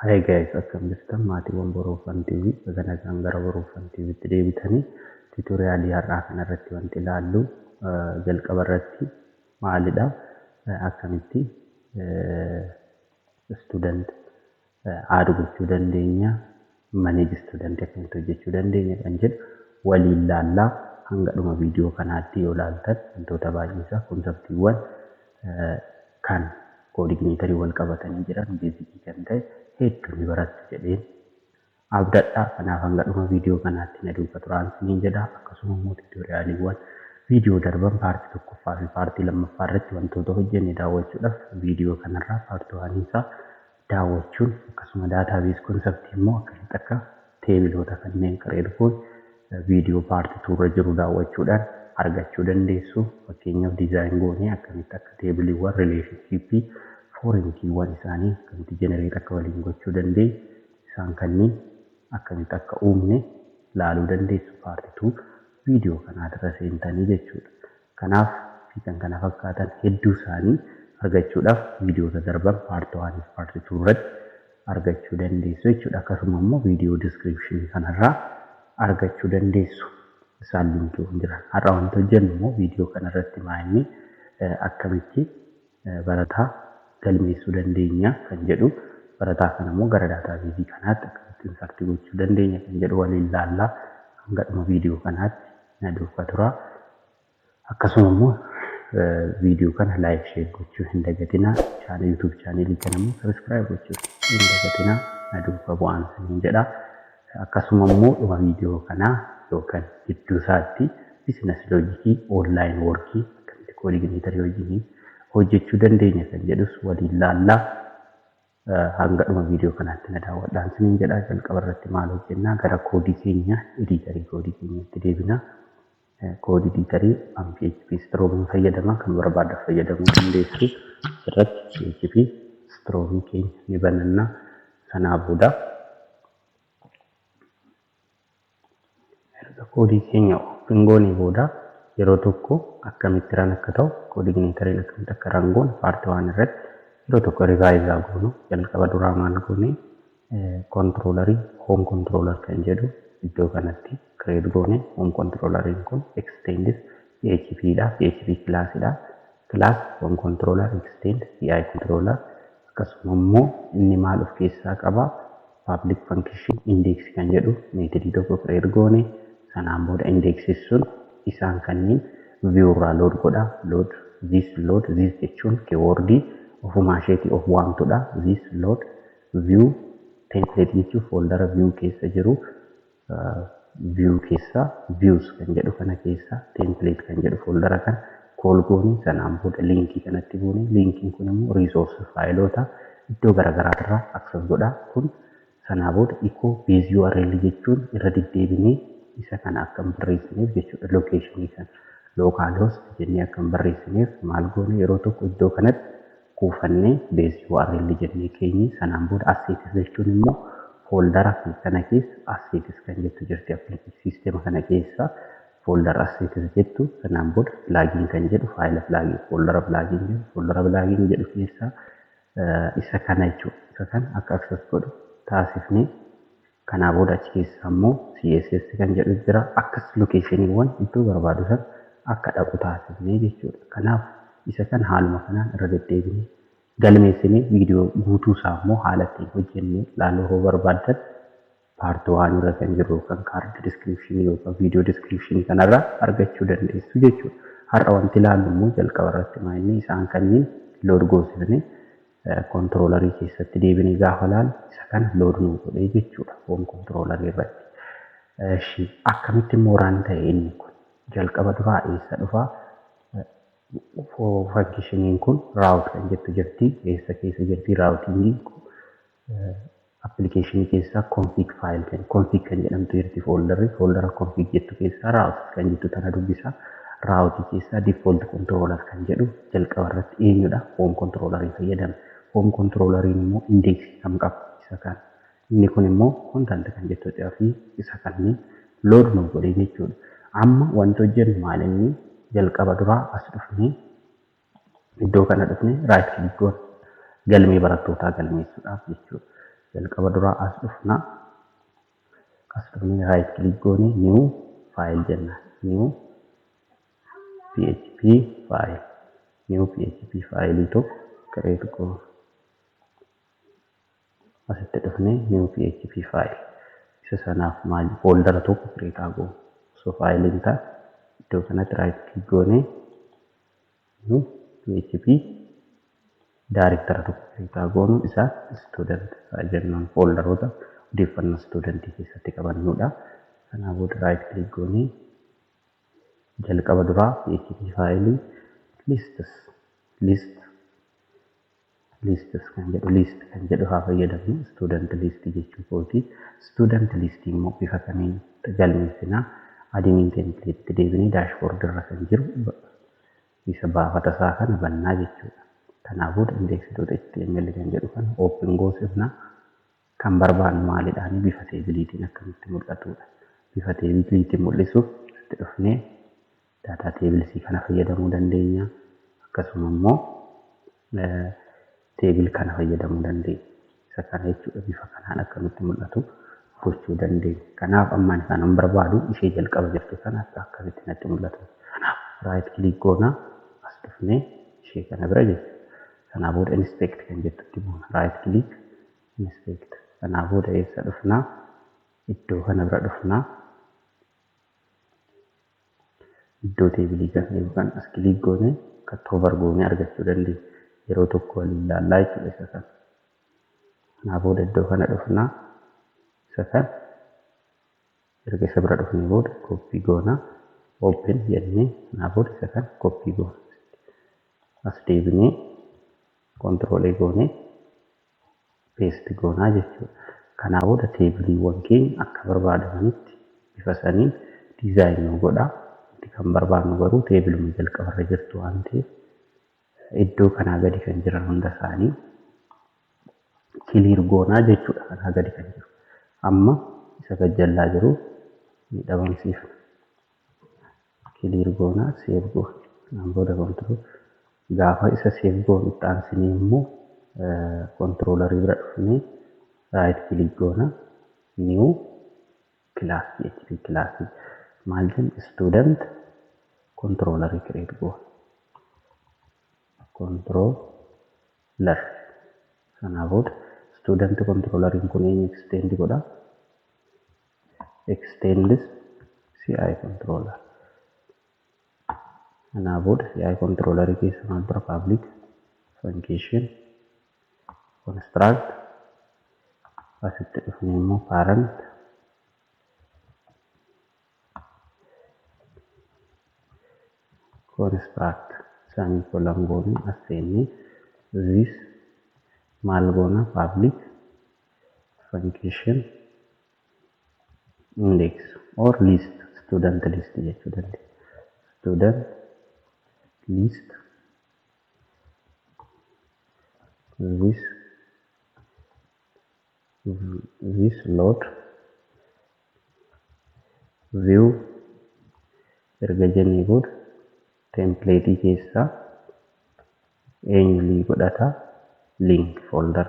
Hi guys, akkam jirtan maatiiwwan Boroofan TV sagantaan gara Boroofan TVtti deebitanii tuutoriyaalii har'aa kanarratti wanti ilaallu jalqaba irratti maalidha akkamitti student aad gochuu dandeenya manage student akkamitti hojjechuu dandeenya kan jedhu waliin ilaallaa hanga dhuma viidiyoo kanaatti yoo ilaaltan wantoota baay'eesaa konseptiiwwan kan koodineetarii wal qabatanii jiran beezikii kan ta'e hedduu baratti jedheen abdadhaa. Kanaaf hanga dhuma viidiyoo kanaatti na duukaa turaan isiniin jedha. Akkasuma immoo tuutoriyaaliiwwan viidiyoo darban paartii tokkoffaa fi paartii lammaffaa irratti wantoota hojjenne daawwachuudhaaf viidiyoo kanarraa paartii waaniisaa daawwachuun akkasuma daataabees konseptii immoo akkamitti akka teebiloota kanneen qareergoon viidiyoo paartii tuurra jiru daawwachuudhaan argachuu dandeessu. Fakkeenyaaf diizaayin goonee akkamitti akka teebiliiwwan rileeshinshiippii foorentiiwwan isaanii akkamitti jenereet akka waliin gochuu dandeenya isaan kanneen akkamitti akka uumne laaluu dandeessu paartii viidiyoo kanarra seentanii jechuudha. Kanaaf kan kana fakkaatan hedduu isaanii argachuudhaaf viidiyoota darban paartii 1 fi paartii 2 irratti argachuu dandeessu jechuudha. Akkasuma immoo viidiyoo diskiripshinii kanarraa argachuu dandeessu. Isaan linkii jira. Har'a wanti hojjennu immoo viidiyoo kanarratti maa'inni akkamitti barataa galmeessuu dandeenya kan jedhu barataa kana immoo gara daataabeezii kanaatti akkamitti insertii gochuu dandeenya kan jedhu waliin ilaallaa hanga dhuma viidiyoo kanaatti na duukaa turaa. Akkasuma immoo viidiyoo kana laayik sheer gochuu hin dagatinaa. YouTube chaanelii kana immoo sabiskiraayib gochuu hin dagatinaa. Na duukaa bu'aan isiniin jedha. Akkasuma immoo dhuma viidiyoo kanaa yookaan gidduu isaatti biizinasii loojikii onlaayin woorkii akkamitti koodineetarii wajjin hojjechuu dandeenya kan jedhus waliin ilaallaa. Hanga dhuma viidiyoo kanaatti na daawwadhaan isiniin jedha. Jalqaba irratti maal hojjennaa gara koodii keenya editarii koodii keenyatti deebinaa. Koodii editarii PHP Strong fayyadamaa kan barbaaddan fayyadamuu dandeessu. Irratti PHP Strong keenya ni banannaa. Sanaa booda koodii keenya open goonee booda yeroo tokko akkamitti ran akka ta'u koodineetariin akkamitti akka rangoon paartii 1 irratti yeroo tokko rivaayizaa goonu jalqaba duraa maal goone kontiroolarii hoom kontiroolar kan jedhu iddoo kanatti kireet goone. Hoom kontiroolariin kun extendis PHP dha. PHP kilaasidha. Kilaas hoom kontiroolar extend PI kontiroolar. Akkasuma immoo inni maal of keessaa qaba public function index kan jedhu meetodii tokko kireet goone. Sanaan booda indeksii sun isaan kanneen view irraa load godha. Load this jechuun keewordii ofumaa isheetii of waamtudha. This load view template jechuun foldara view keessa jiru view keessa views kan jedhu kana keessa template kan jedhu foldara kan kool goone. Sanaan booda linkii kanatti goone. Linkiin kun immoo resource faayiloota iddoo garaagaraarraa access godha. Kun sanaa booda echo base URL jechuun irra deddeebinee isa kana akkam barreessineef jechuudha. Lokeeshinii kan local host jennee akkam barreessineef maal goone yeroo tokko iddoo kanatti kuufannee base URL jennee keenye. Sanaan booda assets jechuun immoo foldara kana keessa assets kan jettu jirti. Application system kana keessa foldara assets jettu. Sanaan booda plugin kan jedhu faayila plugin foldara plugin jedhu keessa isa kana jechuudha. Isa kan akka access godhu taasifnee kanaa booda achi keessa immoo CSS kan jedhu jira. Akkas lokeeshiniiwwan iddoo barbaadu san akka dhaqu taasifnee jechuudha. Kanaaf isa kan haaluma kanaan irra deddeebinee galmeessinee viidiyoo guutuu isaa immoo haala ittiin hojjennee laaluu yoo barbaaddan paartii 1 irra kan jiru kan kaardi diskiripshinii yookaan viidiyoo diskiripshinii kanarraa argachuu dandeessu jechuudha. Har'a wanti ilaallu immoo jalqaba irratti maa'inni isaan kanneen lood goosifnee kontiroolarii keessatti deebinee gaafa laallu isa kana lood nu godhee jechuudha. Hoom kontiroolarii irratti. Akkamitti immoo raan ta'e inni kun jalqaba duraa eessa dhufaa? Fankishiniin kun raawut kan jettu jirti. Eessa keessa jirti raawutiin appilikeeshinii keessaa config file kan config kan jedhamtu jirti. Foldara config jettu keessaa raawut kan jettu tana dubbisa. Raawutii keessaa default controller kan jedhu jalqaba irratti eenyudha? Hoom kontiroolarii fayyadama. Hoom kontiroolariin immoo indeksii kam qaba? Isa kan inni kun immoo kontant kan jettudha fi isa kanneen load nu godhee jechuudha. Amma wanti hojjennu maal inni jalqaba duraa as dhufnee iddoo kana dhufnee right click goone galmee barattootaa galmeessuudhaaf jechuudha. jalqaba duraa as dhufna. As dhufnee right click goone new file jenna. New PHP file. New PHP file tokko create goona. Asitti dhufnee new PHP file. Isa sanaaf maal folder tokko create goona. So file inta iddoo kanatti right click goone new PHP director tokko create goonu isa student jennaan folderoota odeeffannoo student keessatti qabannudha. Kanaafuu right click goone jalqaba duraa PHP file lists kan jedhu haa fayyadamnu. Student list jechuu kooti. Student list immoo bifa kamiin galmeessina. Admin template deebinee dashboard irra kan jiru isa baafata isaa kana bannaa jechuudha. Kanaafuu index.html kan jedhu kan open goosifna. Kan barbaannu maalidhaan bifa teebiliitiin akkamitti mul'atudha. Bifa teebiliitiin mul'isuuf itti dhufnee data tablesii kana fayyadamuu dandeenya. Akkasuma immoo table kana fayyadamuu dandeenya. Isa kana jechuudha bifa kanaan akkamitti mul'atu gochuu dandeenya. Kanaaf ammaan kanan barbaadu ishee jalqaba jirtu kana akkamitti natti mul'atu. Kanaaf right click goona as dhufnee ishee kana bira jechuudha. Kanaafuu inspect kan jettutti buuna. Right click inspect. Kanaafuu eessa dhufnaa iddoo kana bira dhufnaa. Iddoo teebilii kan yookaan as click goone cutover goone argachuu dandeenya. Yeroo tokko waliin ilaallaa jechuudha isa kana. Kanaafuu iddoo kana dhufnaa isa kana erga isa bira dhufnee booda copy goona open jennee kanaafuu isa kana copy goona. As deebinee control goone paste goonaa jechuudha. Kanaafuu teebiliiwwan keenya akka barbaadamanitti bifa saniin diizaayinii godhaa. Kan barbaadnu garuu teebiluma jalqabarra jirtu waan ta'eef iddoo kanaa gadi kan jiran hunda isaanii clear goonaa jechuudha. Kanaa gadi kan jiru amma isa gajjallaa jiru ni dhabamsiifna. Clear goonaa save goona. Kanaan booda control gaafa isa save goonu itti aansinee immoo controller bira dhufnee right click goona new class PHP class maal jenna student controller create goona. Controller kanaafuu student controller kun extend godha. Extends CI controller. Kanaafuu CI controller keessa maal bira public function construct asitti dhufnee immoo parent construct semicolon goone asseenne this maal goona public function index or list student list jechuu dandeenya. Student list this load view erga jennee booda template keessa eenyulii godhata link folder.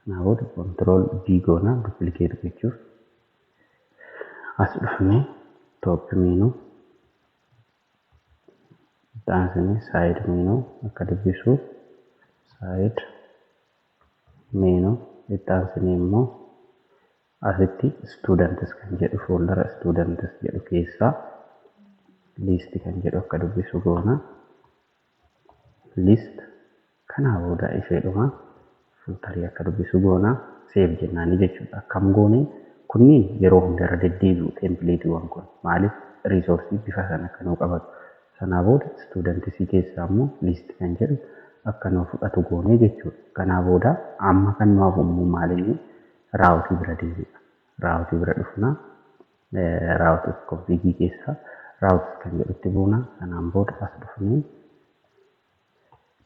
Kanaafuu control D goona duplicate gochuuf as dhufnee top menu daansanii side menu akka dubbisuuf side menu daansanii immoo asitti students kan jedhu folder students jedhu keessa list kan jedhu akka dubbisu goona. List kana booda isheedhuma filtarii akka dubbisu goona. Save jennaani jechuudha. Akkam goone kunniin yeroo hundarra deddeebi'u templateewwan kun maaliif resource bifa sana akka nuu qabatu. Sanaa booda students keessaa immoo list kan jedhu akka nuu fudhatu goone jechuudha. Kanaa booda amma kan nuu hafu maalinni raawutii bira deebi'a. Raawutii bira dhufna. Raawutii config keessa routes kan jedhutti buuna. Kanaan booda as dhufnee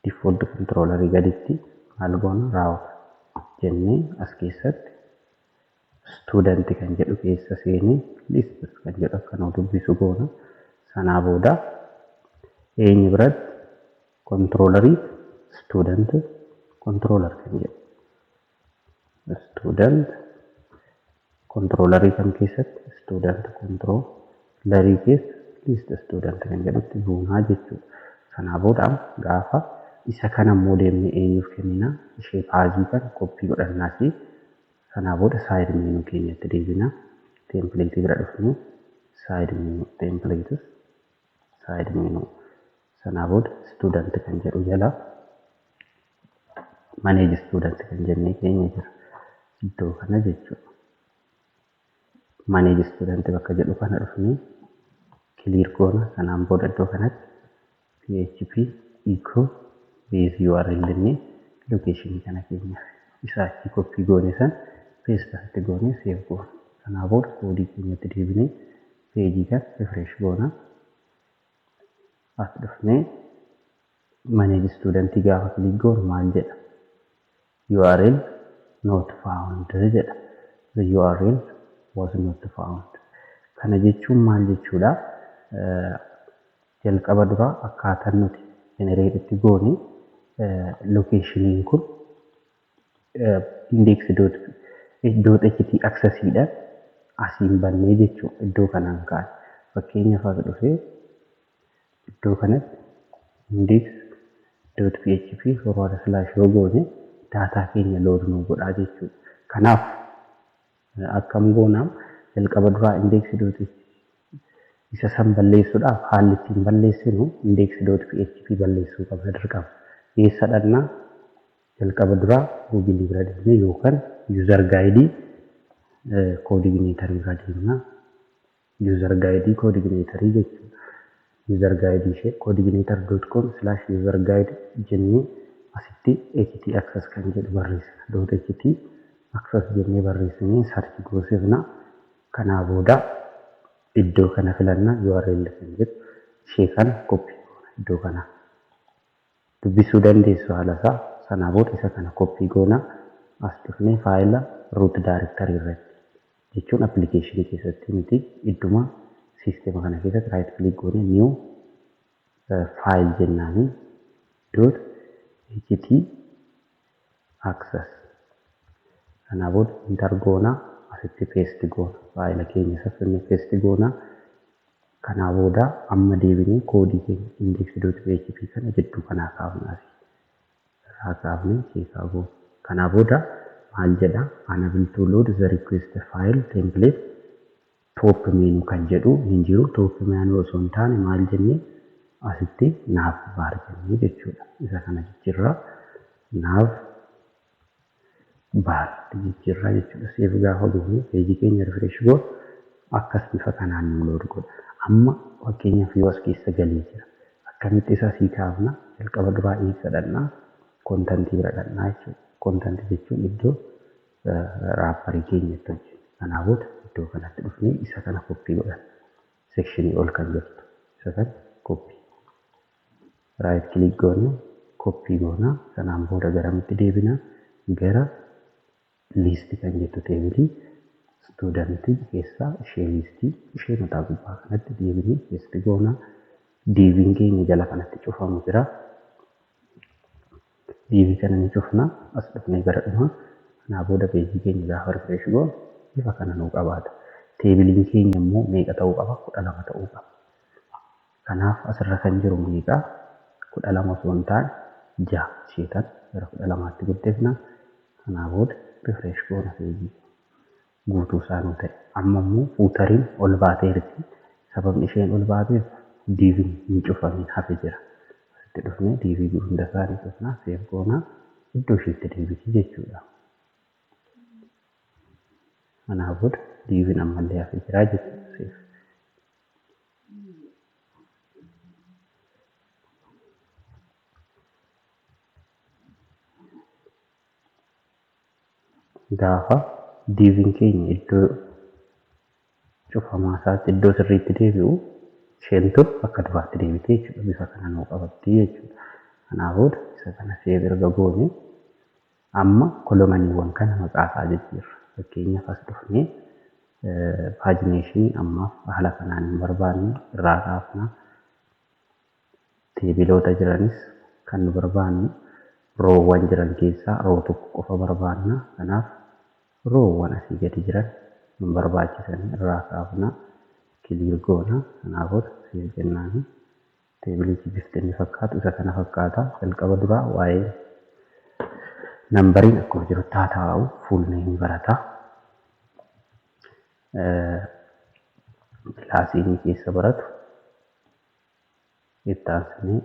default controller gaditti maal goona route jennee as keessatti student kan jedhu keessa seenee list kan jedhu akka nuu dubbisu goona. Sanaa booda eenyu biratti controllerii student controller kan jedhu student controller kan keessatti student controller keessa list student kan jedhutti buunaa jechuudha. Sanaa booda gaafa isa kana immoo deemnee eenyuuf kennina ishee paajii kan koppii godhannaas sanaa booda saayid meenuu keenyatti deebina teempileetii bira dhufnu saayid meenuu teempileetis saayid meenuu sanaa booda student kan jedhu jala manage student kan jennee keenya jira iddoo kana jechuudha. Manage student bakka jedhu kana dhufnee clear goona sanaan booda iddoo kanatti php echo base url jennee location kana keenya isaa achi koppii goone san paste asitti goone save goona. Sanaa booda koodii keenyatti deebinee peejii kan refresh goona. As dhufnee manage student gaafa click goonu maal jedha URL not found jedha. The URL was not found. Kana jechuun maal jechuudha? Jalqaba dura akkaataan nuti generate itti goone locationin kun index.ht accessiidhaan asiin bannee jechuudha. Iddoo kanaan ka'an fakkeenyaaf as dhufee iddoo kanatti index.php / yoo goone daataa keenya load nu godhaa jechuudha. Kanaaf akkam goonaa jalqaba duraa index.ht isa san balleessuudhaaf haalli ittiin balleessinu index.php balleessuu qabna dirqama. Eessa dhannaa jalqaba duraa Google bira deemnee yookaan user guide coordinator bira deemna. User guide coordinator jechuudha. User guide ishee coordinator.com/user guide jennee asitti ht access kan jedhu barreessina. .ht access jennee barreessinee search goosifna. Kanaa booda iddoo kana filanna URL kan jedhu ishee kana koppii goona iddoo kana. Dubbisuu dandeessu haala isaa sanaa booda isa kana koppii goona as dhufnee faayila root directory irratti jechuun application keessatti miti idduma siistema kana keessatti right click goone new file jennaani .ht access sanaa booda enter goona asitti paste goona faayila keenya saffisni paste goona. Kanaa booda amma deebinee koodii keenya index.php kana jidduu kanaa kaafnaa irraa kaafnee keessaa goona. Kanaa booda maal jedha unable to load the request file template top menu kan jedhu hin jiru. Top menu osoo hin taane maal jennee asitti nav bar jennee jechuudha. Isa kana jijjiirraa nav bar jijjiirraa jechuudha. Save gaafa goone peejii keenya refresh goona akkas bifa kanaan nu load godha. Amma fakkeenyaaf yoo as keessa galee jira akkamitti isa sii kaafna jalqaba duraa eessa dhannaa kontantii bira dhannaa jechuudha. Kontantii jechuun iddoo raapparii keenyatti hojjetu. Kanaa booda iddoo kanatti dhufnee isa kana koppii godhanna. Sekshinii ol kan jirtu isa kana koppii. Right click goone koppii goona. Sanaan booda garamitti deebina gara liistii kan jettu teebilii stuudantii keessaa ishee liistii ishee mataa gubbaa kanatti deebinee paste goona. Diiviin keenya jala kanatti cufamu jira. Diivii kana ni cufna as dhufnee gara dhuma. Kanaa booda peejii keenya gaafa refresh goonu bifa kana nuu qabaata. Teebiliin keenya immoo meeqa ta'uu qaba? 12 ta'uu qaba. Kanaaf asirra kan jiru meeqa? 12 osoo hin taane 6 isheetan gara 12tti guddifna. Kanaa booda refresh goona peejii guutuu isaanii ta'e. Amma immoo fuutariin ol baateerti. Sababni isheen ol baateef diiviin hin cufamin hafe jira. Asitti dhufnee diivii hunda isaanii cufnaa seef goonaa iddoo isheetti deebiti jechuudha. Kanaa booda diiviin ammallee hafe jira jechuudha seef. Gaafa diiviin keenya iddoo cufamaa isaatti iddoo sirriitti deebi'u isheen tun bakka duraatti deebitee jechuudha. Bifa kana nuu qabatti jechuudha. Kanaa booda isa kana seef erga goone amma kolomaniiwwan kana maqaa isaa jijjiirra. Fakkeenyaaf as dhufnee paajineeshinii ammaaf haala kanaan hin barbaanne irraa kaafna. Teebiloota jiranis kan nu barbaannu roowwan jiran keessaa roo tokko qofa barbaanna. Kanaaf roowwan asii gadi jiran hin barbaachisan irraa kaafna kiliir goona. Kanaafuu siif jennaan teebilichi bifti inni fakkaatu isa kana fakkaata. Jalqaba duraa waa'ee nambariin akkuma jirutti haa taa'u fuul neemii barata. Kilaasii keessa baratu itti aansinee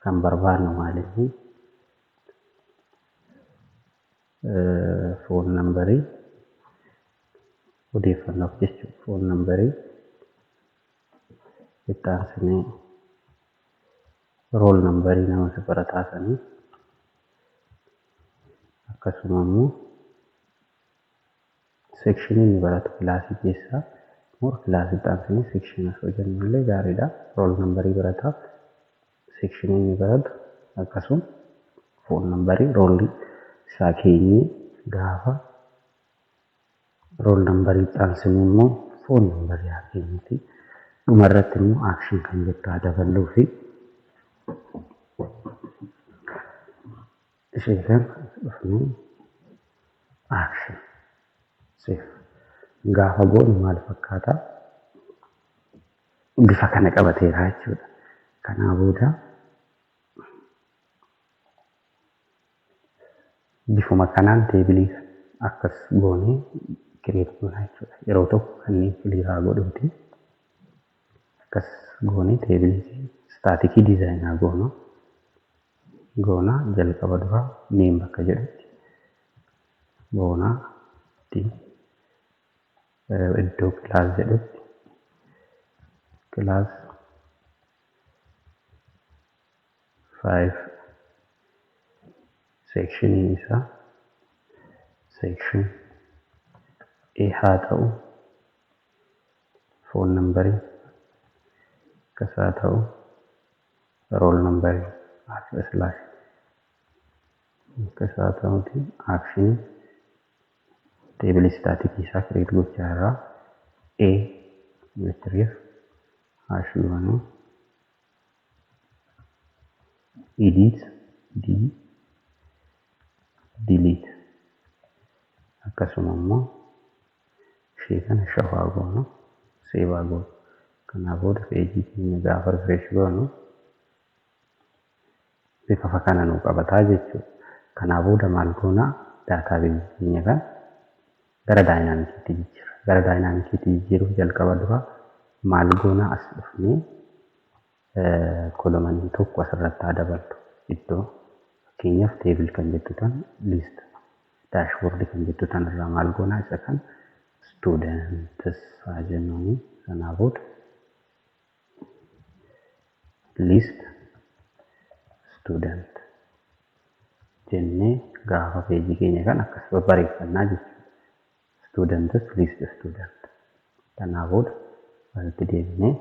kan barbaadnu maalinni foon nambarii odeeffannoof jechuudha. Foon nambarii itti aansinee rool nambarii nama barataa sanii akkasuma immoo sekshinii inni baratu kilaasii keessaa moo kilaasii itti aansinee sekshinii osoo jennu illee gaariidha. Rool nambarii barataa sekshinii inni baratu akkasuma foon nambarii roolli isaa keenyee gaafa rool nambarii itti aansinee immoo foon nambarii haa keenyuti. Dhumarratti immoo aakshin kan jettu haa daballuu fi ishee kan dhufnee aakshin seef gaafa goonu maal fakkaata? Bifa kana qabateera jechuudha. Kanaa booda bifuma kanaan teebilii akkas goonee kireet goona jechuudha. Yeroo tokko kanneen kiliiraa godhuuti akkas goonee teebilii istaatikii diizaayinaa goona jalqaba duraa neem bakka jedhutti goonaa iddoo kilaas jedhutti kilaas 5 sekshinii isaa sekshin A haa ta'u foon nambarii akkas haa ta'u rool nambarii // akkas haa ta'uti aakshinii teebilii istaatikii isaa kireet gochaa irraa A meetiriif haashiiwwanuu edit d delete akkasuma immoo ishee kana shafaa goonu seevaa goonu. Kanaa booda peejii keenya gaafa rifreesh goonu bifa kana nuu qabataa jechuudha. Kanaa booda maal goonaa daataa beezii keenya kan gara daayinaamikiitti jijjiirra. Gara daayinaamikiitti jijjiiruuf jalqaba duraa maal goonaa as dhufnee kolomanii tokko asirratti haa dabaltu. Iddoo fakkeenyaaf teebil kan jettu tan liist daashboordi kan jettu tan irraa maal goonaa isa kan stuudentis haa jennuuni. Kanaa booda liist student jennee gaafa peejii keenya kan akkas bareeffannaa jechuudha. Studentis liist student. Kanaa booda walitti deebinee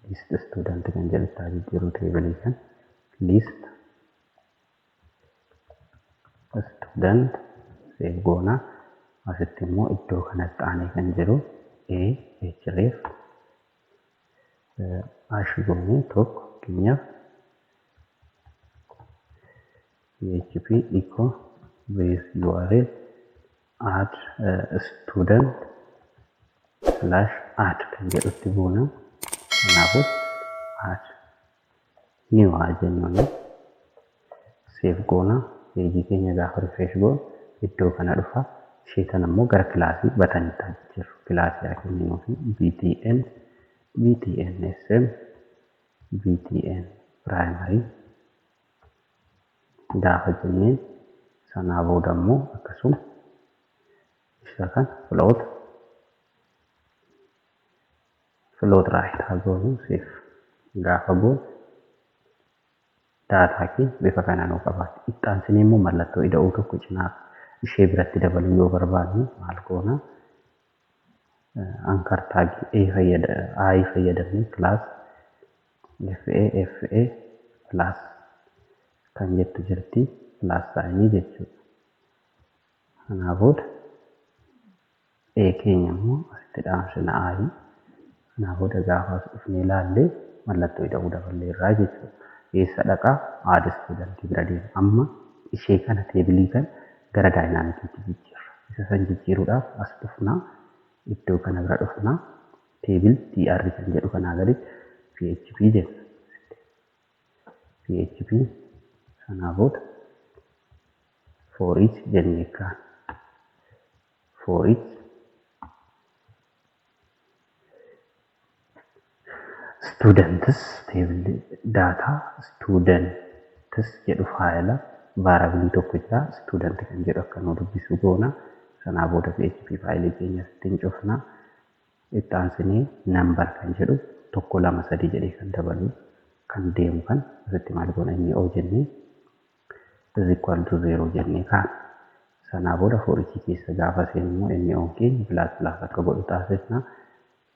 liist student kan jedhutti haa jijjiiruu teebilii kan liist student seef goonaa. Asitti immoo iddoo kanatti aanee kan jiru A href ashi goonee tokko fakkeenyaaf php echo base url add student /add kan jedhutti buuna. Kanaafuu add new haa jennuuni seef goona. Peejii keenya gaafa rifreesh goonu iddoo kana dhufa. Ishee kana immoo gara kilaasii batanitti haa jijjiirru. Kilaasii haa kennuu fi btn btn sm btn primary gaafa jennee sanaa booda immoo akkasuma isa kan float right haa goonu seef gaafa goonu daataa keenya bifa kana nuu qabaatti. Itti aansinee immoo mallattoo ida'uu tokko cinaa ishee biratti dabaluu yoo barbaadnu maal goona anchor tag I fayyadamnee class fa plus kan jettu jirti plus saayinii jechuudha. Kanaa booda keenya immoo asitti dhaamsina I. Kanaa booda gaafa as dhufnee ilaallee mallattoo ida'uu daballee irraa jechuudha. Eessa dhaqaa add student bira deema. Amma ishee kana teebilii kan gara daayinaamikiitti jijjiirra. Isa san jijjiiruudhaaf as dhufnaa iddoo kana bira dhufnaa teebil tr kan jedhu kanaa gaditti php jenna. php sanaa booda for each jennee kaan for each students table data students jedhu faayila variable tokko jira student kan jedhu akka nu dubbisu goona. Sanaa booda php faayilii keenya ittiin cufna. Itti aansinee number kan jedhu 1 2 3 jedhee kan dabalu kan deemu kan asitti maal goona inni o jennee is equal to 0 jennee kaan. Sanaa booda for each keessa gaafa seenu immoo inni on keenya plus plus akka godhu taasisna.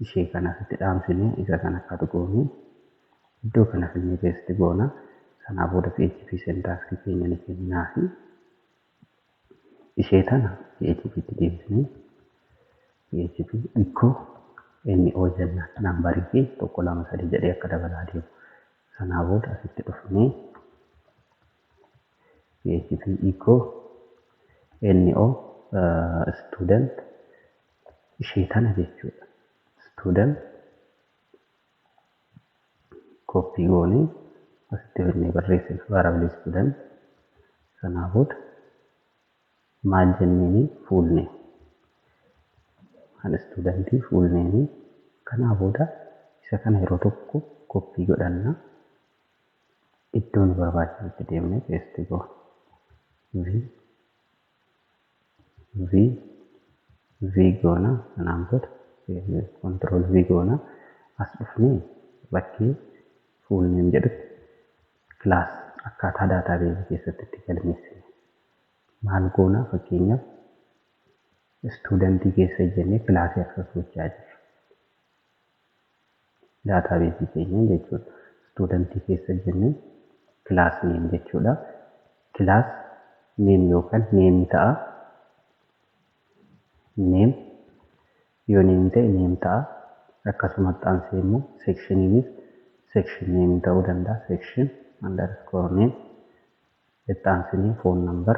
Ishee kana asitti dhaamsinee isa kana akka tuquuni iddoo kana finnee paste goona. Sanaa booda php syntax keenya ni kennaa fi ishee tana php tti deebisnee php echo no jenna nambarii fi 1 2 3 jedhee akka dabalaa deemu. Sanaa booda asitti dhufnee php echo no student ishee tana jechuudha. Student copy goonee asitti finnee barreessine variable student. Sanaa booda maal jenneeni full name kan studentii full name. Kanaa booda isa kana yeroo tokko copy godhanna iddoo nu barbaachisutti deemnee paste goona v goona. Sanaan booda control v goona as dhufnee bakkee full name jedhutti class akkaataa daatabeezii keessatti itti galmeessine maal goona fakkeenyaaf studentii keessa jennee kilaasii access gochaa jirra. Daatabeezii keenya jechuudha. Studentii keessa jennee class name jechuudha. Class name yookaan name ta'a. Name yoo name ta'e name ta'a. Akkasuma xaansee immoo sectioniinis section name ta'uu danda'a. Section underscore name itti aansinee phone number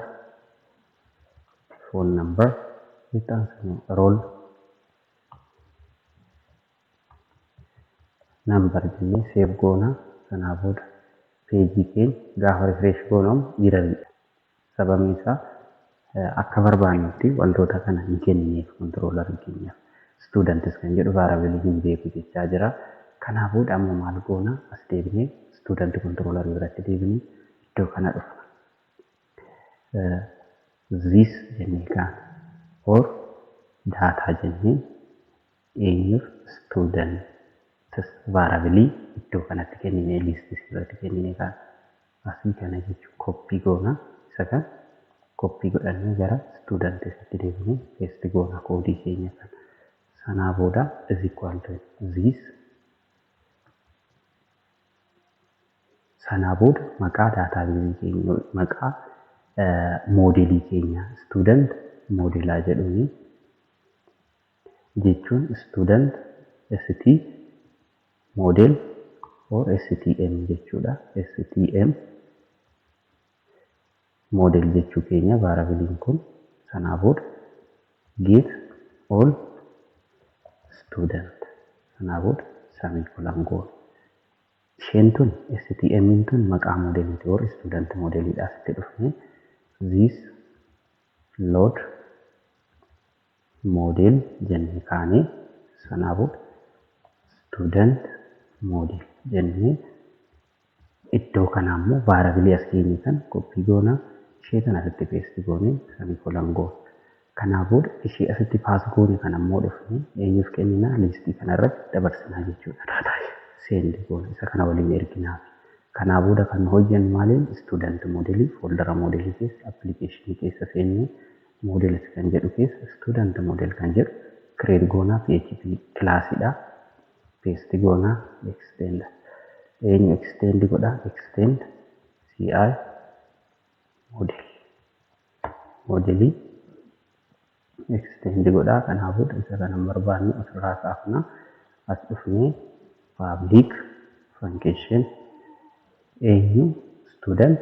itti aansinee roll number jennee save goona. Sanaa booda peejii keenya gaafa refresh goonamu jiraatudha. Sababni isaa akka barbaannutti wantoota kana hin kennineef controller keenyaaf students kan jedhu variable hin beeku jechaa jira. Kanaa booda ammoo maal goona as deebinee student controller biratti deebinee iddoo kana dhufna. This jennee kaan or data jennee eenyuuf student variable iddoo kanatti kennine list irratti kennine kaan asii kana jechuun copy goona. Isa kan copy godhannee gara student irratti deebinee paste goona koodii keenya kan. Sanaa booda is equal to this. Sanaa booda maqaa daatabeezii keenya maqaa moodelii keenya student modelaa jedhuuni jechuun student st model or stm jechuudha. stm model jechuu keenya variablein kun. Sanaa booda get all student. Sanaa booda semicolon goona. Isheen tun stm tun maqaa modeliti or student modeliidhaaf itti dhufne this load model jennee kaane. Sanaa booda student model jennee iddoo kana ammoo variable as keenye kan copy goona. Ishee kana asitti paste goone semicolon goona. Kanaa booda ishee asitti pass goone kan ammoo dhufne eenyuuf kennina listii kana irratti dabarsinaa jechuudha. Send goona isa kana waliin erginaa. Kanaa booda kan hojjennu maaliin student modelii foldera modelii keessa application keessa seennee modelis kan jedhu keessa student model kan jedhu create goona. php classdha. Paste goona extend eenyu extend godha extend ci modelii extend godha. Kanaa booda isa kana barbaannu asirraa kaafna as dhufnee public function eenyu student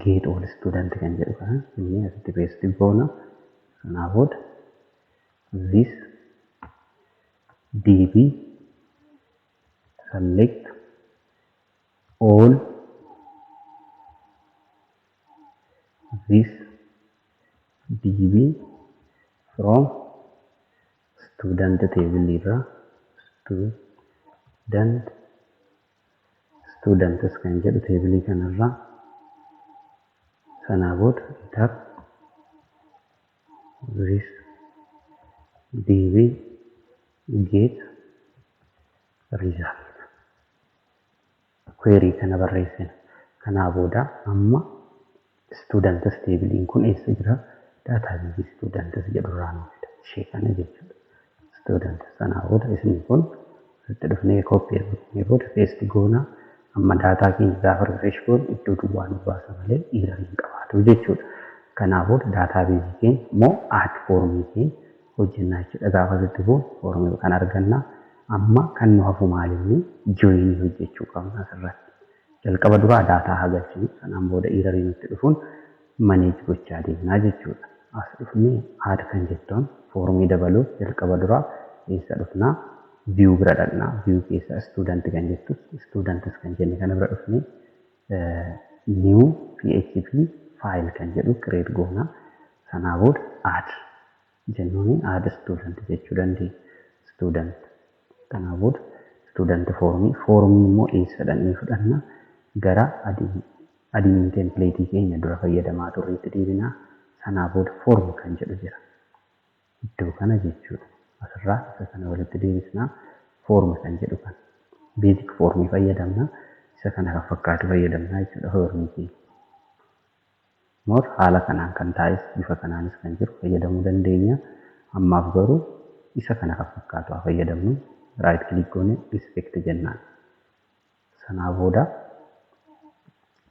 get all student kan jedhu kana inni asitti paste goona. Sanaa booda this db select all this db from student table irra students kan jedhu table kanarra. Sanaa booda enter this db get result query kana barreessina. Kanaa booda amma students table kun eessa jira? Database students jedhurraa nu fida. Ishee kana jechuudha. Students sanaa booda isin kun itti dhufnee copy godhanii booda paste goona. Amma daataa keenya gaafa refresh goonu iddoo duwwaa nu baasa malee error hin qabaatu jechuudha. Kanaa booda database keenya immoo add form keenya hojjennaa jechuudha. Gaafa asitti kun form kan arganna. Amma kan nu hafu maalinni join hojjechuu qabna asirratti. Jalqaba duraa daataa hagalchinu sanaan booda error nutti dhufuun manage gochaa deemnaa jechuudha. As dhufnee add kan jettoon formii dabaluuf jalqaba duraa eessa dhufnaa? View bira dhaqnaa. View keessa student kan jettus students kan jenne kana bira dhufnee new php file kan jedhu create goona. Sanaa booda add jennuuni add student jechuu dandeenya. Student kanaa booda student formii immoo eessa dhaqnee fudhanna? Gara admin template keenya dura fayyadamaa turreetti deebinaa. Sanaa booda form kan jedhu jira iddoo kana jechuudha. Asirraa isa kana walitti deebisnaa. Form kan jedhu kan basic formii fayyadamna. Isa kana kan fakkaatu fayyadamna jechuudha. Formii keenya more haala kanaan kan taa'es bifa kanaanis kan jiru fayyadamuu dandeenya. Ammaaf garuu isa kana kan fakkaatu haa fayyadamnu. Right click goone inspect jennaan. Sanaa booda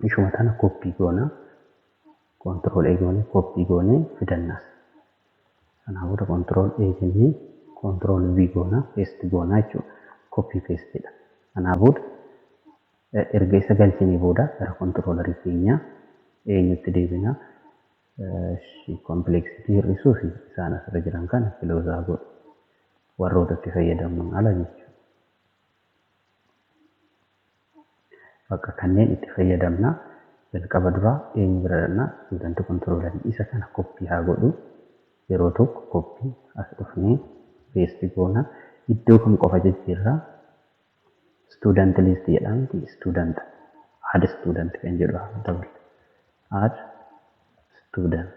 ishuma tana copy goona. Control A goone copy goone fidannas. Sanaa booda control A jennee control V goona paste goona jechuudha. Copy paste dha. Sanaa booda erga isa galchinee booda gara controller keenya eenyutti deebina? Complexity hir'isuu fi isaan asirra jiran kana close godhu. Warroota itti fayyadamuun ala jechuudha. Bakka kanneen itti fayyadamna. Jalqaba duraa eenyu bira dhaqnaa? Student controller isa kana copy haa godhu. Yeroo tokko copy as dhufnee paste goona. Iddoo kam qofa jijjiirraa? Student list jedhamti student add student kan jedhu dabalu. Add student.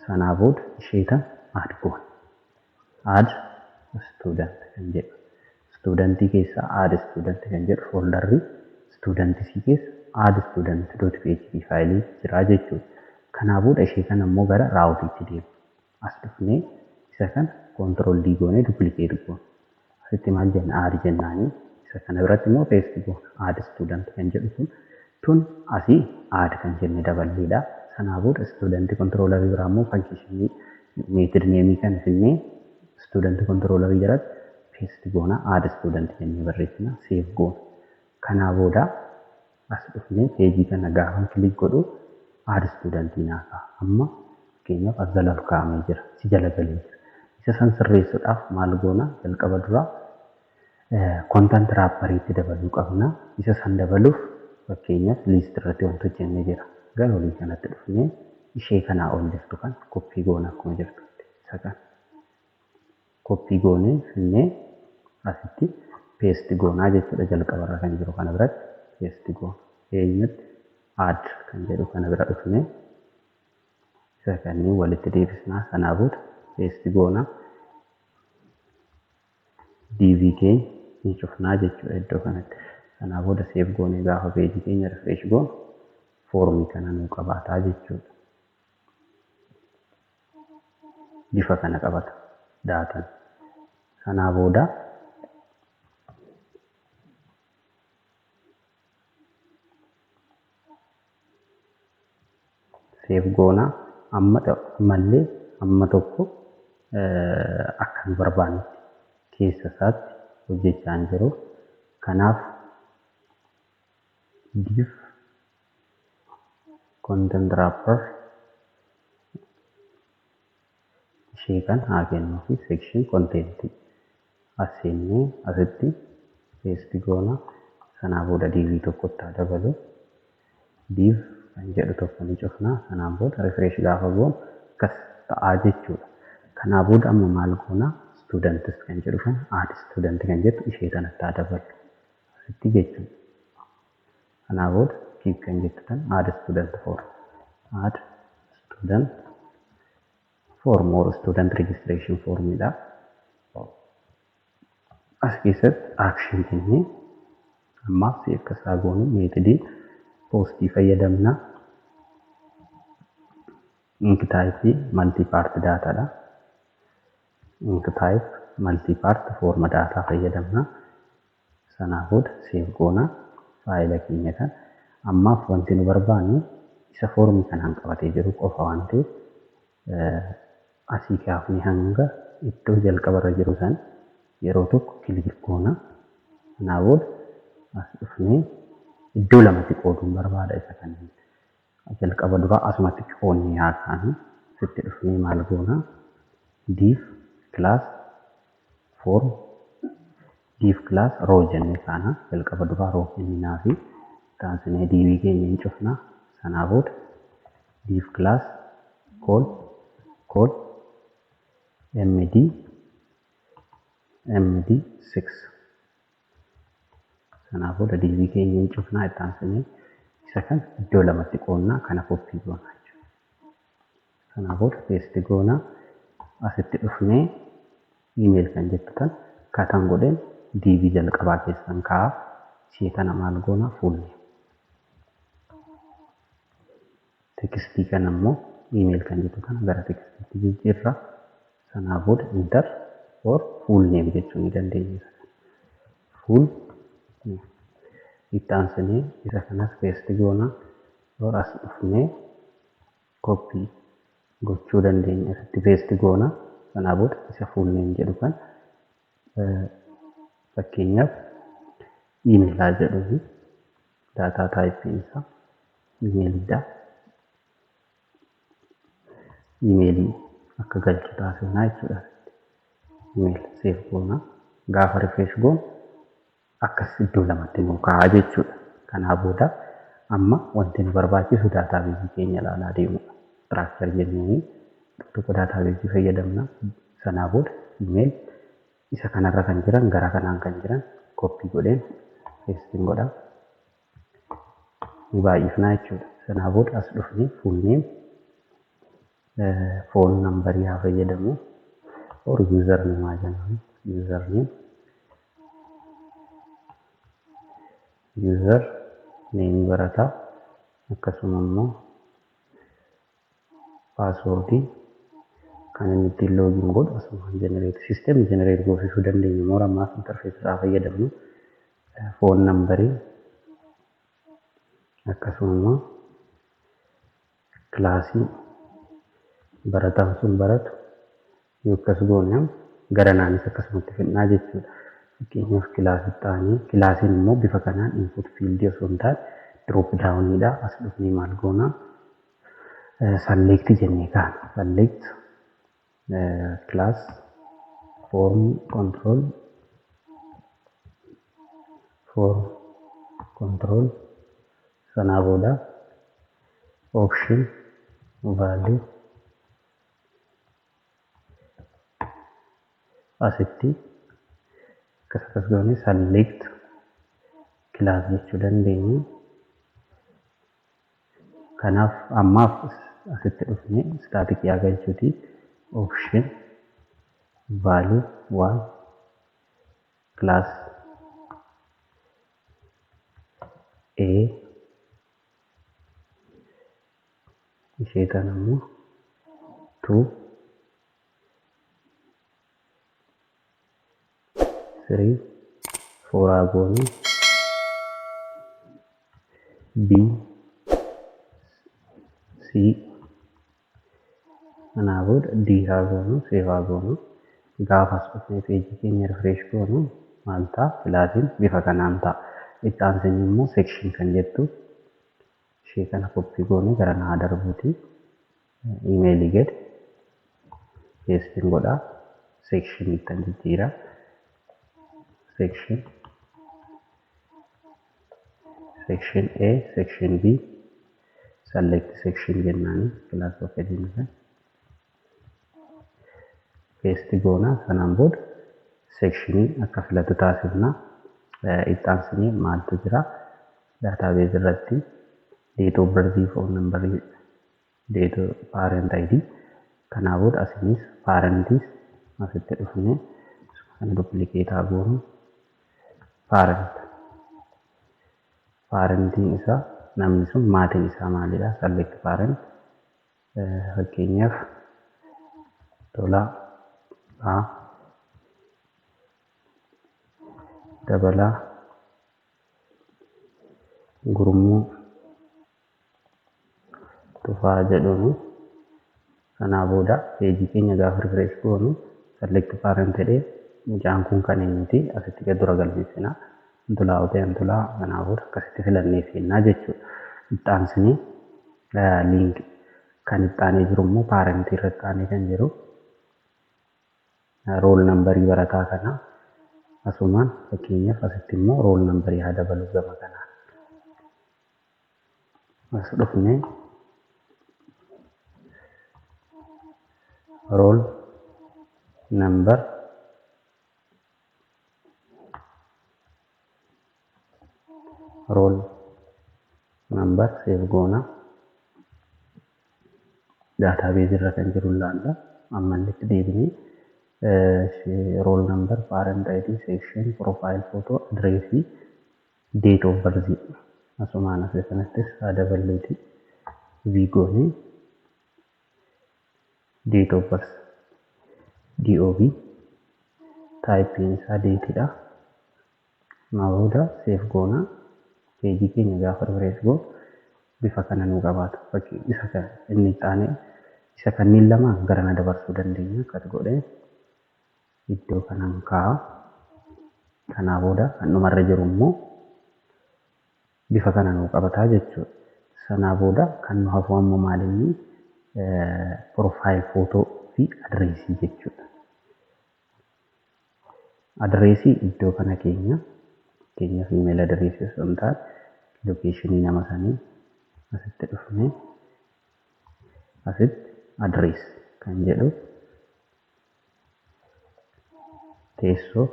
Sanaa booda isheeta add goona. Add student kan jedhu. Studentii keessa add student kan jedhu folderri studentii keessa add student.php faayilii jira jechuudha. Kanaa booda ishee kana immoo gara raawutiitti deemu. As dhufnee isa kana control D goonee duplicate goona. Asitti maal jenna? Add jennaanii. Isa kana biratti immoo paste goona. Add student kan jedhu tun asii add kan jenne daballeedha. Sanaa booda student controller biraa immoo function method name kan finnee student controller jalatti paste goona. Add student jennee barreessina. Save goona. Kanaa booda as dhufnee page kana gaafa click godhu add student naafa. Amma fakkeenyaaf as jala kaa'amee jira. Si jala galee jira. Isa san sirreessuudhaaf maal goona? Jalqaba duraa content wrapper itti dabaluu qabna. Isa san dabaluuf fakkeenyaaf list irratti wanti hojjennee jira. Gara olii kanatti dhufnee ishee kanaa ol jirtu kan copy goona akkuma jirtu. Isa kan copy goonee finnee asitti paste goonaa jechuudha. Jalqaba irra kan jiru kana biratti paste goona. Eenyutti add kan jedhu kana bira dhufnee isa kanneen walitti deebisnaa. Sanaa booda paste goona. DV keenya ni cufnaa jechuudha iddoo kanatti. Sanaa booda save goonee gaafa page keenya refresh goonu formii kana nuu qabaataa jechuudha. Bifa kana qabata daataan. Sanaa booda save goona. Ammallee amma tokko akka nu barbaannetti keessa isaatti hojjechaa hin jiru. Kanaaf div content wrapper ishee kan haa kennuu fi section content asseennee asitti paste goona. Sanaa booda div tokkotti haa dabalu. Div kan jedhu tokko ni cufna. Sanaan booda refresh gaafa goonu akkas ta'aa jechuudha. Kanaa booda amma maal goona? Students kan jedhu kan add student kan jettu ishee kanatti haa dabalu. Asitti jechuudha. Kanaa booda keep kan jettu kan add student form or student registration formidha. As keessatti action kennee ammaaf si akka isaa goonu meetodii poostii fayyadamna. Ink type multi-part data dha. Ink type multi-part forma data fayyadamna. Sanaa booda save goona faayila keenya kan. Ammaaf wanti nu barbaannu isa foormii kanaan qabatee jiru qofa waan ta'eef asii kaafnee hanga iddoo jalqabarra jiru san yeroo tokko kilik goona. Sanaa booda as dhufnee iddoo lamatti qooduun barbaada isa kan jalqaba dura asumatti qoonnee haa kaanu. Sitti dhufnee maal goona? Div class form div class row jennee kaana jalqaba dura row kenninaa fi taasisnee div keenya hin cufna. Sanaa booda div class call md6. Sanaa booda div keenya hin cufna. Taasisnee isa kan iddoo lamatti qoonnaa kana copy goona jechuudha. Sanaa booda paste goona. Asitti dhufnee email kan jettu kan kataan godheen div jalqabaa keessan kaa'aa. Ishee kana maal goona? Full name. Tekstii kan ammoo email kan jettu kana gara tekstiitti jijjiirra. Sanaa booda enter or full name jechuu ni dandeenya. Full name. Itti aansinee isa kanas paste goona. Or as dhufnee copy gochuu dandeenya. Asitti paste goona. Sanaa booda isa full name jedhu kan fakkeenyaaf email haa jedhu data type isaa emailidha. Emailii akka galchu taasifnaa jechuudha. Email save goona. Gaafa refresh goonu akkas iddoo lamatti nu kaa'aa jechuudha. Kanaa booda amma wanti nu barbaachisu daatabeezii keenya ilaalaa deemudha. Structure jennee tokko daatabeezii fayyadamna. Sanaa booda email isa kanarra kan jiran gara kanaan kan jiran copy godheen paste godha. Ni baay'ifnaa jechuudha. Sanaa booda as dhufnee full name phone number yaa fayyadamu or username haa jennu. Username barataa akkasuma immoo passwordii kan inni ittiin login godhu asuma system generate goosisuu dandeenya. Moora ammaaf interface isaa fayyadamnu phone number akkasuma immoo kilaasii barataan sun baratu yoo akkas goone gara naanis akkasumatti fidnaa jechuudha. Fakkeenyaaf kilaasii ta'anii kilaasiin immoo bifa kanaan input field osoo hin taane drop downidha. As dhufnee maal goona? Select jennee kaana. Select class form control sanaa booda option value asitti akkas goone select class jechuu dandeenya. Kanaaf ammaaf asitti dhufnee static yaa galchuuti. Option value 1 class A ishee kana immoo 2 3 4 goone B C kanaa booda D haa goonu save haa goonu. Gaafa as dhufnee peejii keenya refresh goonu maal ta'a? Kilaasiin bifa kanaan ta'a. Itti aansanii immoo section kan jettu ishee kana koppii goonee gara naa darbuuti. Imeelii gad peestiin godhaa. Seekshinii kan jijjiira. Section A, Section B, select section jennaani class of education. Paste goona sanaan booda sectionii akka filatu taasifna. Itti maaltu jira? Database irratti date of birth, phone number, date of parent ID. Kanaa booda asinis parentis asitti dhufnee kan duplicate haa goonu. Parentiin isaa namni sun maatiin isaa maalidha? Select parent. Fakkeenyaaf Tolaa Dabalaa Gurmuu Tufaa jedhuun. Kanaa booda peejii keenya gaafa refresh goonu select parent jedhee mucaan kun kan eenyuti asitti gad dura galmeessina. Antulaa otee antulaa kanaa booda akkasitti filannee seennaa jechuudha. Itti aansinee link kan itti aanee jiru immoo parentii irratti aanee kan jiru rool nambarii barataa kanaa asumaan fakkeenyaaf asitti immoo rool nambarii haa dabalu gama kanaan. As dhufnee rool nambar save goona. Database irra kan jiru laalla. Amma itti deebinee roll number, parent ID, section, profile photo, address, date of birth. Asumaan asii kanattis haa daballuuti. Vigooni date of birth, DOB, typing isaa dateidha. Booda save goona. Peejii keenya gaafa refresh goonu bifa kana nuu qabaata. Fakkii isa kana inni taane isa kanneen lama gara na dabarsuu dandeenya. Akkas godhee iddoo kanaan kaa'a. Kanaa booda kan dhumarra jiru immoo bifa kana nuu qabataa jechuudha. Sanaa booda kan nu hafu ammoo maalinni profile photo fi adreesii jechuudha. Adreesii iddoo kana keenyaaf email adreesii osoo hin taane lokeeshinii nama sanii asitti dhufnee asitti adrees kan jedhu teessoo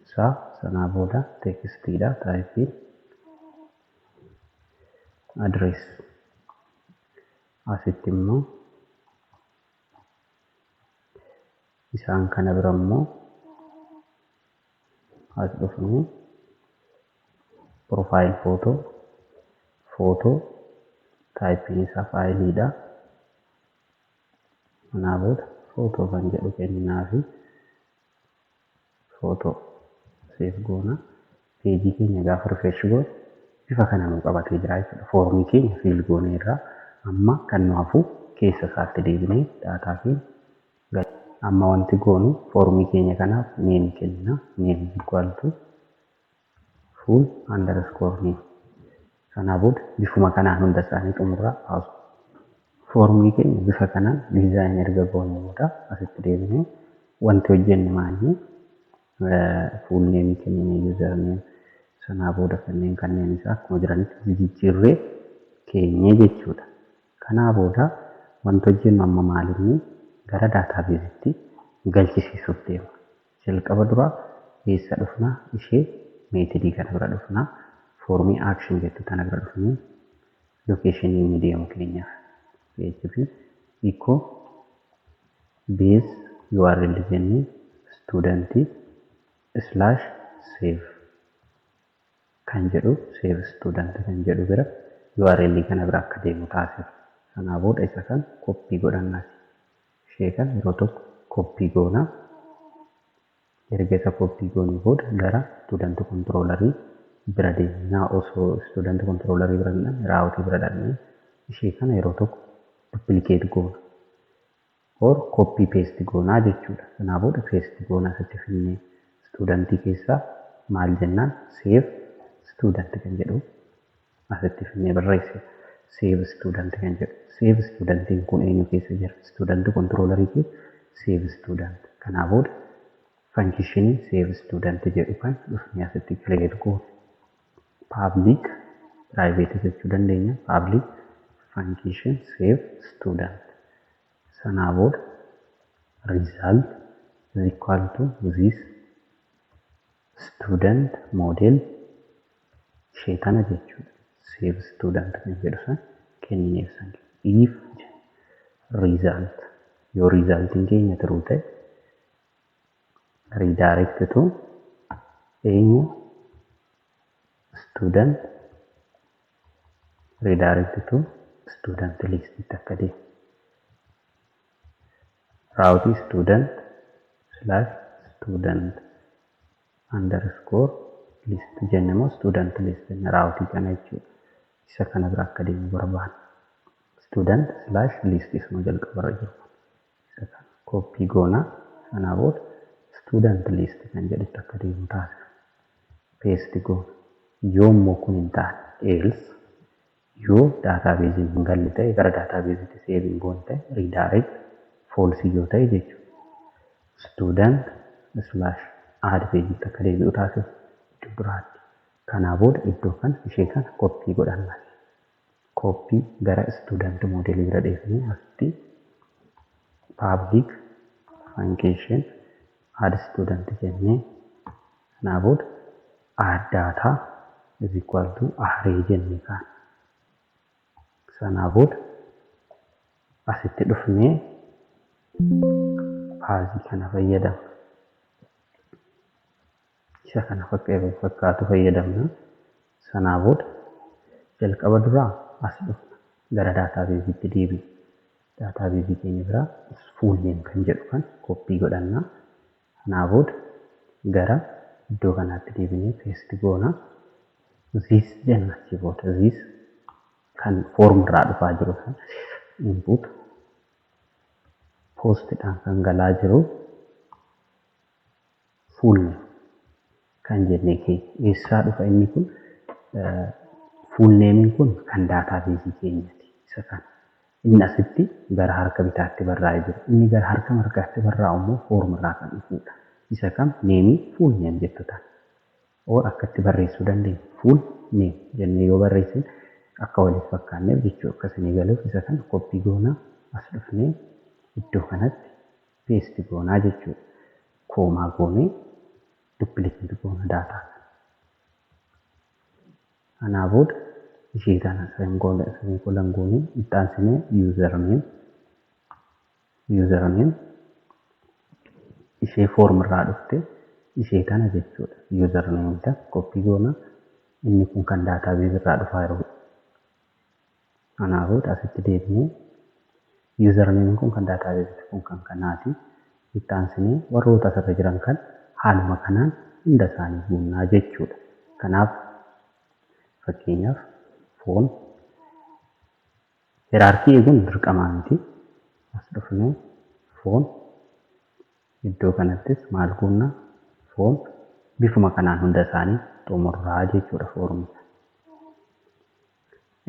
isaa sanaa booda teekstiidha taayipii adrees asitti immoo isaan kana bira immoo as dhufnee profile photo typing isaa faayiliidha. Kanaa booda photo kan jedhu kenninaa fi photo save goona. Peejii keenya gaafa refresh goonu bifa kana nuu qabatee jira jechuudha. Foormii keenya fiil goonee irraa amma kan nu hafu keessa isaatti deebinee daataa keenya amma wanti goonu foormii keenya kanaaf neem kennina. Neem equal to full underscore name. Kanaa booda bifuma kanaan hunda isaanii xumurraa baasu. Foormii keenya bifa kanaan diizaayin erga goonee booda asitti deebinee wanti hojjenne maali? Full name kennine, user name. Sanaa booda kanneen isaa akkuma jiranitti jijjiirree keenya jechuudha. Kanaa booda wanti hojjennu amma maalinni gara daataabeesitti galchisiisuuf deema. Jalqaba dura eessa dhufnaa? Ishee meetidii kana bira dhufnaa. Foormii action jettu tana bira dhufnee lokeeshinii inni deemu keenyaaf PHP echo base URL jennee student/save kan jedhu save student kan jedhu bira URL kana bira akka deemu taasisa. Sanaa booda isa kan koppii godhannaati. Ishee kan yeroo tokko koppii goonaa. Erga isa koppii goonee booda gara student controllerii bira deemnaa. Osoo student controllerii bira hin dhaqne raawwatii bira dhaqnee ishee kana yeroo tokko duplicate goona. Or copy paste goonaa jechuudha. Sanaa booda paste goonaa asitti finnee studentii keessaa maal jennaan save student kan jedhu asitti finnee barreesse save student kan jedhu. Save studentiin kun eenyu keessa jira? Student controller keessa save student. Kanaa booda function save student jedhu kan dhufnee asitti create goone. Public private jechuu dandeenya. Public function save student. Sanaa booda result is equal to this student model ishee kana jechuudha. Save student kan jedhu san kennineef san. If result yoo resultiin keenya true ta'e redirect to eenyu student redirect to student list itti akka deemu. Route student /student underscore list jennamoo student list route kana jechuudha. Isa kana bira akka deemu barbaanna. Student /list isuma jalqabarra jiru. Isa kana copy goona. Sanaa booda student list kan jedhutti akka deemu taasisa. Paste goona. Yoommoo kun hin taane else yoo database hin galle ta'e gara databaseetti save hin goone ta'e redirect false yoo ta'e jechuudha. Student /add page akka deebi'u taasisa iddoo biraatti. Kanaa booda iddoo kana ishee kana copy godhanna. Copy gara student model bira dheessanii asitti public function add student jennee kanaa booda add data is equal to array jennee kaan. Sanaa booda asitti dhufnee paasii kana fayyadamna. Isa kana fakkaatu fayyadamna. Sanaa booda jalqaba duraa as dhufna gara database deebi'u. Database keenya biraa full name kan jedhu kan copy godhanna. Sanaa booda gara iddoo kanaatti deebinee paste goona. This jenna achi booda this kan form irraa dhufaa jiru kan input post dhaan kan galaa jiru full name kan jennee keenya eessaa dhufa inni kun full name kun kan database keenyati. Isa kana inni asitti gara harka bitaatti barraa'ee jiru. Inni gara harka mirgaatti barraa'u immoo form irraa kan dhufudha. Isa kam name full name jettutaan. Oo akkatti barreessuu dandeenya. Full name jennee yoo barreessine akka waliif fakkaanneef jechuu akkasii galuuf isa kana copy goona as dhufnee iddoo kanatti paste goonaa jechuudha. Koomaa goonee duplicate goona daataa. Kanaa booda ishee kana semicolon goonee itti aansinee username ishee form irraa dhufte ishee kana jechuudha. Username ta copy goona inni kun kan database irraa dhufaa jiru. Kanaa booda asitti deebinee username kun kan database kun kan kanaati. Itti aansinee warroota asirra jiran kan haaluma kanaan hunda isaanii guunnaa jechuudha. Kanaaf fakkeenyaaf foon hierarkii eeguun dirqamaa miti. As dhufnee foon iddoo kanattis maal guunnaa foon bifuma kanaan hunda isaanii xumurraa jechuudha foorumsa.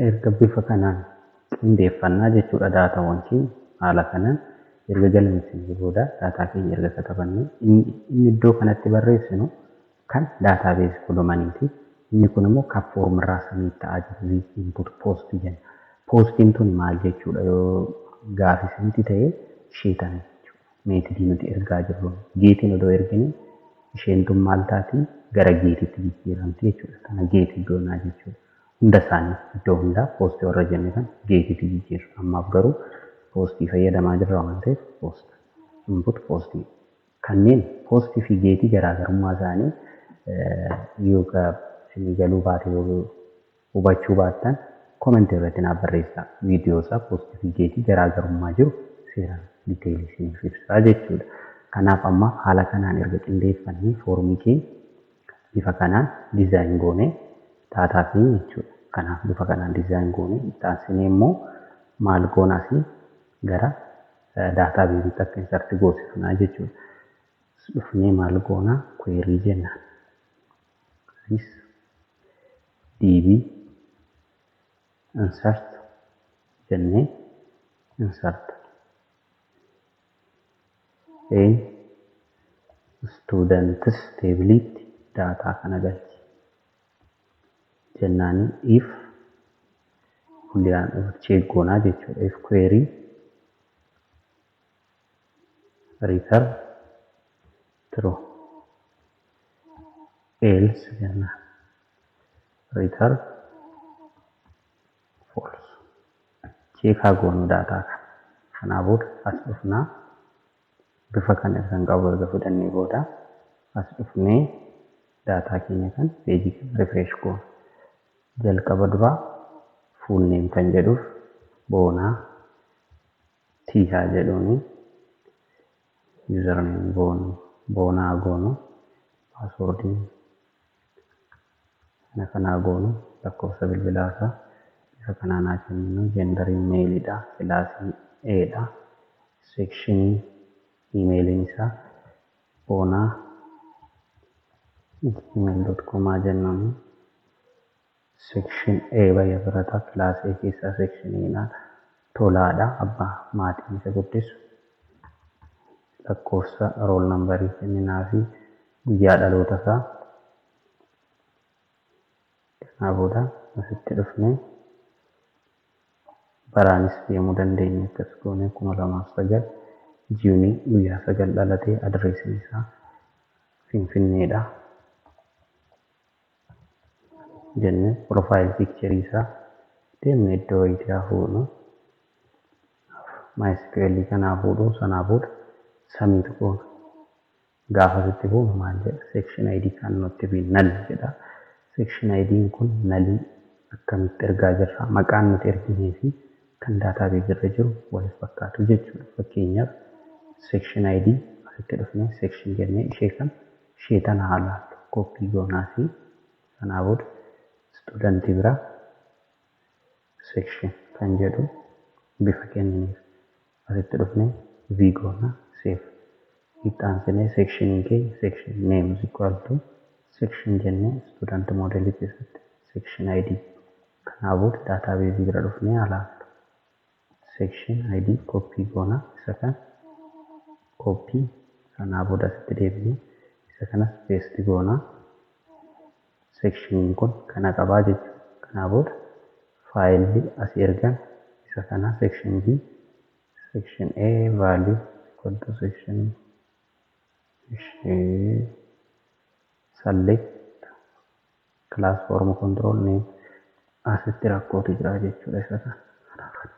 Erga bifa kanaan qindeeffannaa jechuudha daataawwan keenya haala kanaan erga galmeessinee booda daataa keenya erga katabannee inni iddoo kanatti barreessinu kan database kolomaniiti. Inni kun immoo kan form irraa samii ta'aa jiru input post jenna. Postiin tun maal jechuudha yoo gaaffisimti ta'ee ishee tana jechuudha. Meetidii nuti ergaa jirru geetiin odoo ergine isheen tun maal taati gara geetitti jijjiiramti jechuudha. Kana geetii goonaa jechuudha. Hunda isaanii iddoo hundaa postii warra jenne kan geetitti jijjiirra. Ammaaf garuu postii fayyadamaa jirra waan ta'eef post input postii. Kanneen postii fi geetii garaagarummaa isaanii yoo isin galuu baate yoo hubachuu baattan comment irratti naaf barreessaa. Viidiyoo isaa postii fi geetii garaagarummaa jiru seeraan diteelii isiniif ibsaa jechuudha. Kanaaf amma haala kanaan erga qindeeffannee foormii keenya bifa kanaan dizaayin goonee daataa keenya jechuudha. Kanaaf bifa kanaan dizaayin goonee itti aansinee immoo maal goonaas gara daataa beebiitti akka insert goosifnaa jechuudha. Dhufnee maal goonaa query jennaan. This db insert jennee insert students teebiliitti daataa kana galchi jennaani if boolean check goonaa jechuudha. If query return true else jennaan return false. Cheekaa goonuu daataa kana. Kanaa booda as dhufnaa bifa kana kan qabu erga fudhannee booda as dhufnee daataa keenya kan peejii kana refresh goona. Jalqaba duraa full name kan jedhuuf boonaa tiihaa jedhuuni username boonaa goonu passwordii kanaa goonu lakkoofsa bilbilaasaa bifa kanaan haa kenninu genderii meelidha kilaasii eedha sekshinii imeeliin isaa boonaa gmail.com jennuun sekshin A bayya barataa kilaas A keessaa sekshiniidha tolaadha abbaa maatiin isa guddisu lakkoofsa rool nambarii kenninaa fi guyyaa dhaloota isaa kanaa booda asitti dhufnee baraanis deemuu dandeenya akkas goonee 2009 jiunii guyyaa 9 dhalatee adreesiin isaa Finfinneedha jennee profaayil piikcharii isaa deemnee iddoo wayitii haa fuunu MySQL kanaa fuudhuu sanaa booda samiitu goona gaafa sitti fuunu maal jedha section ID kan nutti fi nal jedha section ID kun nalii akkamitti ergaa jirra maqaan nuti erginee fi kan daataa beekirra jiru wal fakkaatu jechuudha. Fakkeenyaaf section ID asitti dhufnee section jennee ishee tana haala koppii goonaa fi sanaa booda student biraa section kan jedhu bifa kennineef asitti dhufnee v goona save ittaansinee section kee section name is equal to section jennee student model keessatti section ID kanaa booda database bira dhufnee alaaftu section ID copy goona isa kan copy sanaa booda asitti deebinee isa kanas paste goona section kun kana qabaa jechuudha. Kanaa booda faayilli asii ergan isa kana section B section A value equal to section select class form control name asitti rakkootu jira jechuudha. Isa kana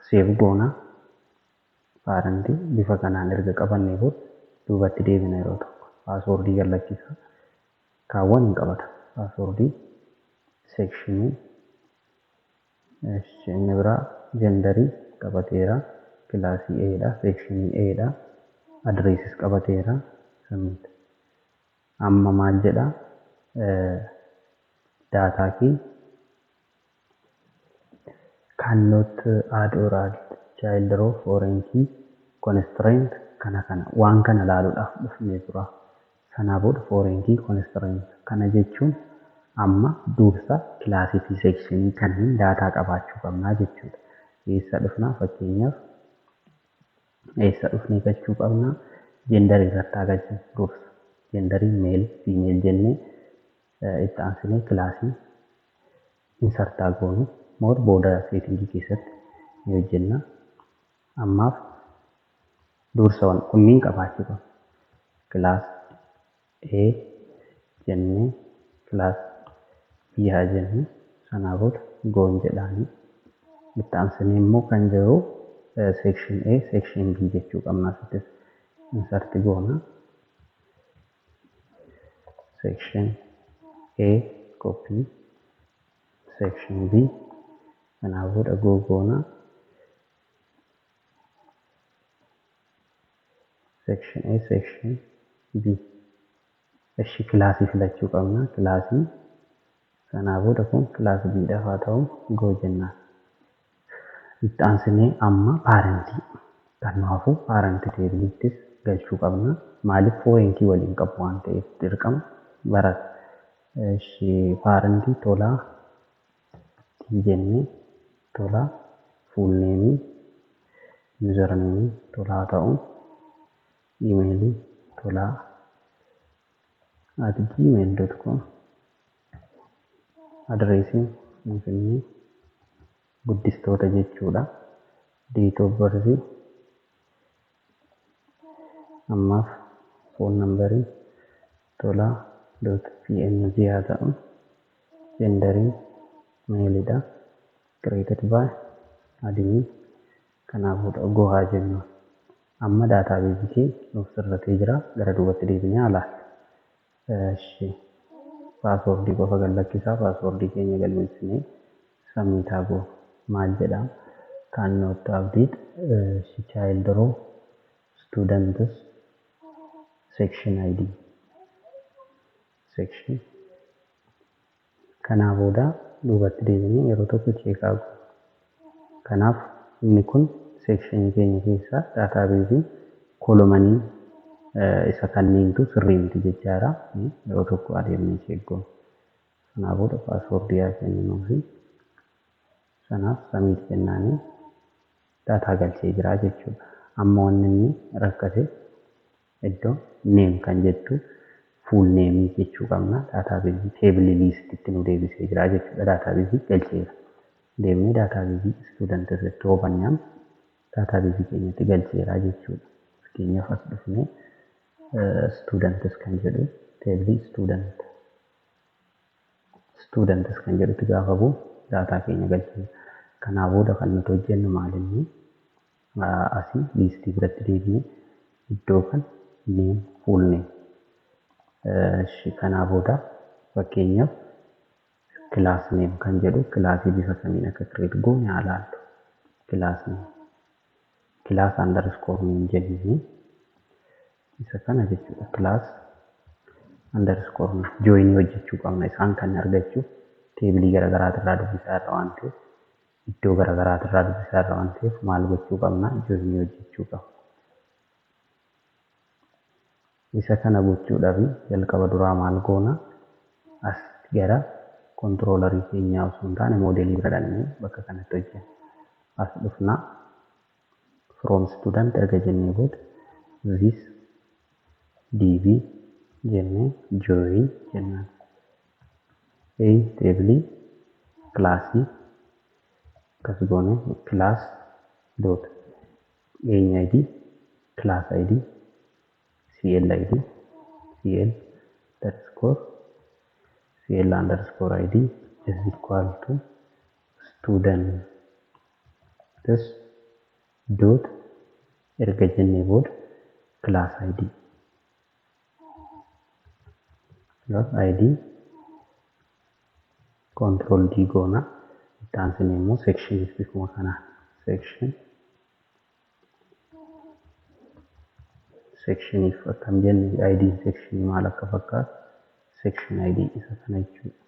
save goona parent bifa kanaan erga qabannee booda duubatti deebina yeroo tokko password gallachiisa kaawwan hin qabata password section inni biraa genderii qabateera kilaasii A dha section A dha addresses qabateera submit amma maal jedha daataa key cannot add or add child row foreign key constraint kana waan kana laaluudhaaf dhufnee tura sanaa booda foreign key constraint kana jechuun amma dursa kilaasii fi sekshinii kanneen daataa qabaachuu qabnaa jechuudha. Eessa dhufnaa fakkeenyaaf eessa dhufnee gachuu qabnaa jenderii irratti agarsiisu dursa jenderii meel fiimeel jennee itti aansinee kilaasii insertaa goonu moor booda seetingii keessatti ni hojjenna. Ammaaf dursawwan kunniin qabaachuu qabna. Kilaas A jennee kilaas B haa jennu sanaa booda goon jedhaanii itti aansinee immoo kan jiru section A section B jechuu qabna. Asittis insert goona section A copy section B sanaa booda goona section A section B eshi kilaasii filachuu qabna kilaasii sanaa booda kun kilaasii B dafaa ta'u goo jennaan. Itti aansinee amma paarentii kanaafuu paarentii teebiliittis galchuu qabna maaliif foreign key waliin qabu waan ta'eef dirqama barata eshi paarentii tolaa jennee tola, full name, username tola ta'u, email tola @gmail.com, addressing Finfinnee guddistoota jechuudha. Date of birth ammaaf phone number tola.png haa ta'u, genderii meelidha. Created by admin kanaafuu ogoo haa jennu. Amma daatabeezii kee nuuf sirratee jira. Gara duubatti deebinee ilaalla. Paaswoordii qofa gallakkisaa. Paaswoordii keenya galmeessinee submit haa goonu. Maal jedha? Cannot update child row students section ID. Section kanaa booda duubatti deebinee yeroo tokko check haa goonu. Kanaaf inni kun section keenya keessaa daatabeezii kolomanii isa kanneentu sirrii miti jechaadha. Yeroo tokko adeemnee check goonu. Kanaa booda paaswoordii haa kenninuufi sanaaf submit jennaanii daataa galchee jira jechuudha. Amma wanni inni rakkate iddoo name kan jettu full name jechuu qabna. Daatabeezii table listitti nu deebisee jira jechuudha. Daatabeezii galcheera. Deemnee daatabeezii student irratti hubannaan daatabeezii keenyatti galcheera jechuudha. Fakkeenyaaf as dhufnee students kan jedhu table students kan jedhutti gaafa bu'u daataa keenya galcheera. Kanaa booda kan nuti hojjennu maalinni asii liistii biratti deebinee iddoo kan name full name. Kanaa booda fakkeenyaaf class name kan jedhu kilaasii bifa kamiin akka create goone haa ilaallu. Class name class underscore name jennee isa kana jechuudha. Class underscore name join hojjechuu qabna. Isaan kan argachuuf teebilii garaagaraa irraa dubbisaa irra waan ta'eef iddoo garaagaraa irraa dubbisaa irra waan ta'eef maal gochuu qabna? Join hojjechuu qabna. Isa kana gochuudhaaf jalqaba duraa maal goona? As gara controller keenyaa osoo hin taane moodeelii bira dhaqnee bakka kanatti hojjenna. As dhufna from student erga jennee booda this db jennee join jennaan. Teebilii classii akkas goone class dot eenyu id class id cl id cl underscore id is equal to student dot erga jennee booda class id control d goona. Itaansine immoo section bifuma kanaan sectioniif akkam jenne id section maal akka fakkaatu section id isa kana jechuudha.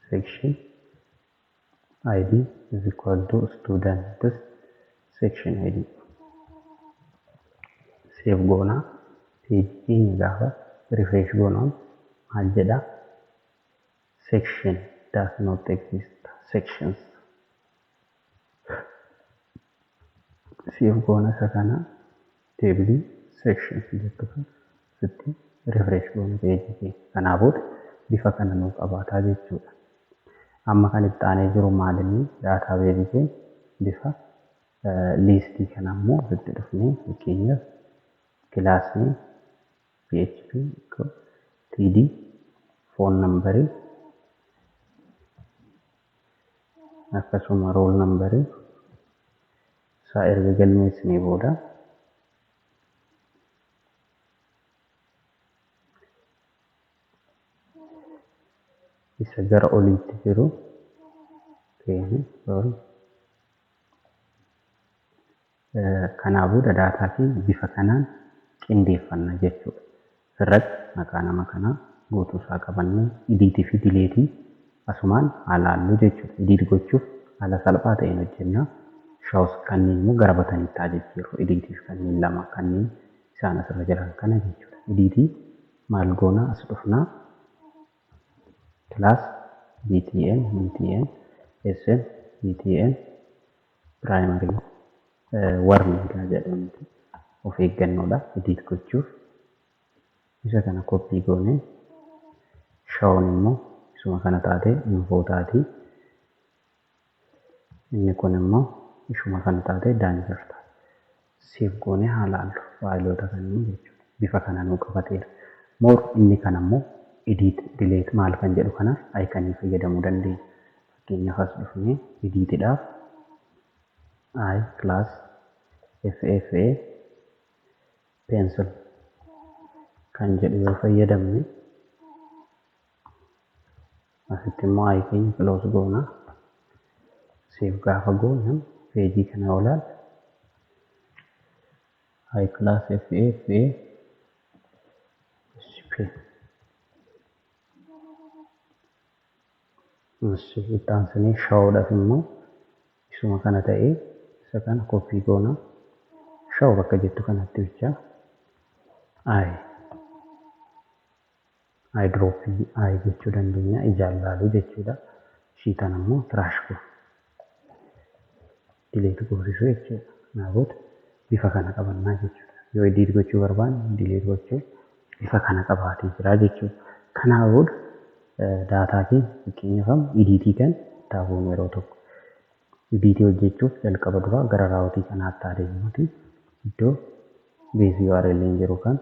Section id is equal to student section id. Save goona. Page keenya gaafa refresh goonuun maal jedha? Section does not exist. Sections. Save goona isa kana teebilii sections jettu kan sitti refresh goona page keenya. Kanaa booda bifa kana nuu qabaataa jechuudha. Amma kan itti aanee jiru maalinni daatabeezii keenya bifa liistii kana immoo sitti dhufnee fakkeenyaaf kilaasni php td phone number akkasuma roll number isaa erga galmeessinee booda isa gara oliitti jiru kanaa booda daataa fi bifa kanaan qindeeffanna jechuudha. Irratti maqaa nama kanaa guutuu isaa qabannee idiitii fi dileetii asumaan haalaallu jechuudha. Idiit gochuuf haala salphaa ta'een hojjenna. Shaawus kanneen immoo gara batanitti ajajjiirru. Idiitiif kanneen lama kanneen isaan asirra jiran kana jechuudha. Idiitii maal goona as dhufnaa class btn sn btn primary warning jedhamti of eeggannoodha edit gochuuf isa kana copy goone shown immoo isuma kana taate info taati inni kun immoo isuma kana taate danger taati save goone haalaallu faayilota kanneen jechuudha bifa kana nuu qabateera more inni kana immoo edit delete maal kan jedhu kana icon fayyadamuu dandeenya fakkeenyaaf as dhufnee editidhaaf I class FFA pencil kan jedhu yoo fayyadamne asitti immoo I keenya close goona save gaafa goona peejii kana olaal I class FFA ittaansanii shawudhaaf immoo isuma kana ta'ee isa kana copy goona shaw bakka jettu kanatti bicha I drop I jechuu dandeenya ijaan laaluu jechuudha shiitan immoo trash go delete goosisuu jechuudha kanaafuu bifa kana qabannaa jechuudha yoo edit gochuu barbaanne delete gochuu bifa kana qabaatee jira jechuudha kanaafuu daataa kee fakkeenyaaf editii kan taabuun yeroo tokko editii hojjechuuf jalqaba dura gara raawutii kanaatti adeemuuti iddoo base URL hin jiru kan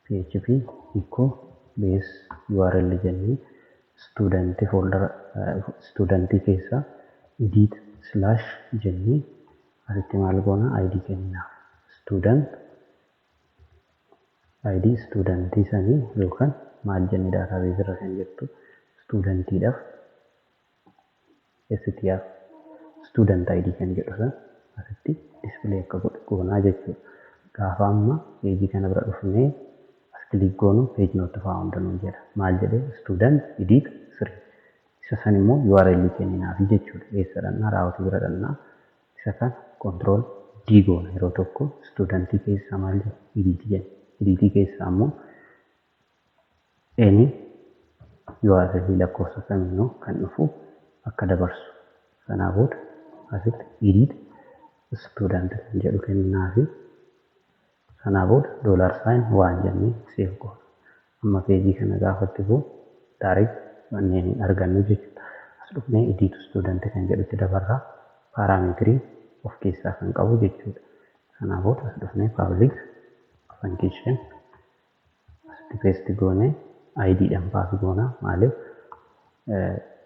php echo base URL jennee student folder student keessa edit slash jennee asitti maal goona id kenninaaf student id studentii sanii yookaan maal jennee database irra kan jettu studentiidhaaf str student id kan jedhu san asitti display akka godhu goonaa jechuudha gaafa amma peejii kana bira dhufnee as click goonu page not found nu jedha maal jedhee student edit 3 isa san immoo URL kenninaaf jechuudha eessa dhannaa raawutii bira dhannaa isa kan control d goona yeroo tokko studentii keessa maal jedha edit jenna editii keessa ammoo any URL lakkoofsa kamiinuu kan dhufu akka dabarsu kanaafuu asitti edit student kan jedhu kenninaafi kanaafuu $sign jennee save goona amma peejii kana gaafatti bu'u direct wanneen hin argannu jechuudha as dhufnee edit student kan jedhutti dabarraa parameetirii of keessaa kan qabu jechuudha kanaafuu as dhufnee public function asitti paste goonee id dhaan pass goona maaliif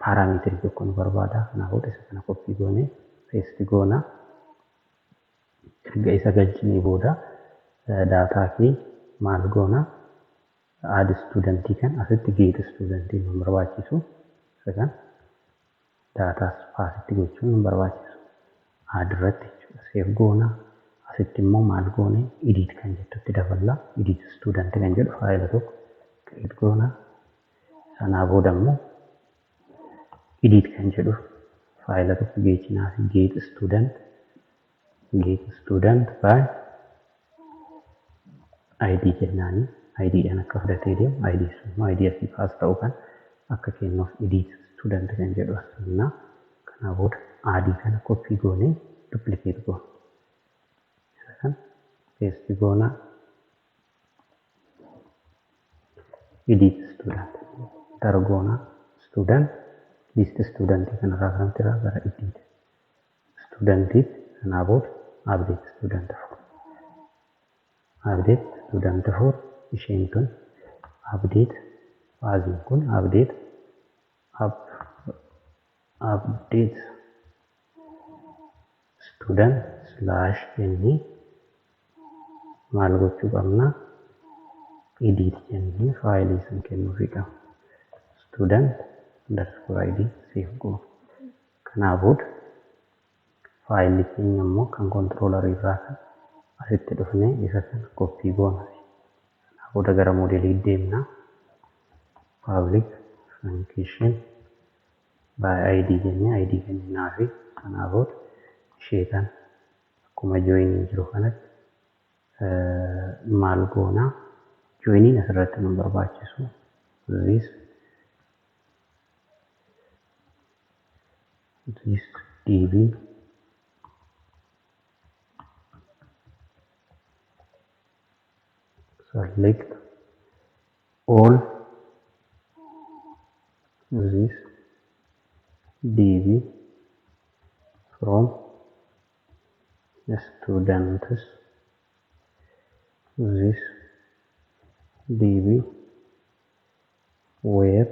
parameetirii tokko nu barbaada kanaafuu isa kana copy goonee paste goona erga isa galchinee booda daataa kee maal goona add studentii kan asitti get studentii nu barbaachisu isa kan daataa paasitti gochuun nu barbaachisu add irratti save goona asitti immoo maal goone edit kan jettutti daballa edit student kan jedhu faayila tokko create goona sanaa booda immoo edit kan jedhu faayila tokko geechinaa fi get student by id jennaani id dhaan akka fudhatee deemu id sun id asii paas ta'u kan akka kennuuf edit student kan jedhu asirraa kanaafuu id kana copy goone duplicate goona isa kan paste goona edit student dargoona student list student kanarraa kan tiraa gara edit studentiif kanaafuu update student for isheen tun update faaziin kun update student slash inni maal gochuu qabna edit jennee faayilii san kennuufii qabna student underscore id save go kanaafuu faayilli keenya immoo kan controller irraa kan asitti dhufnee isa kana copy goona kanaafuu gara modelii deemna public function by id jennee id kenninaafi kanaafuu ishee kan akkuma join jiru kanatti maal goona joiniin asirratti nu barbaachisu this this db select all this db from students, this db where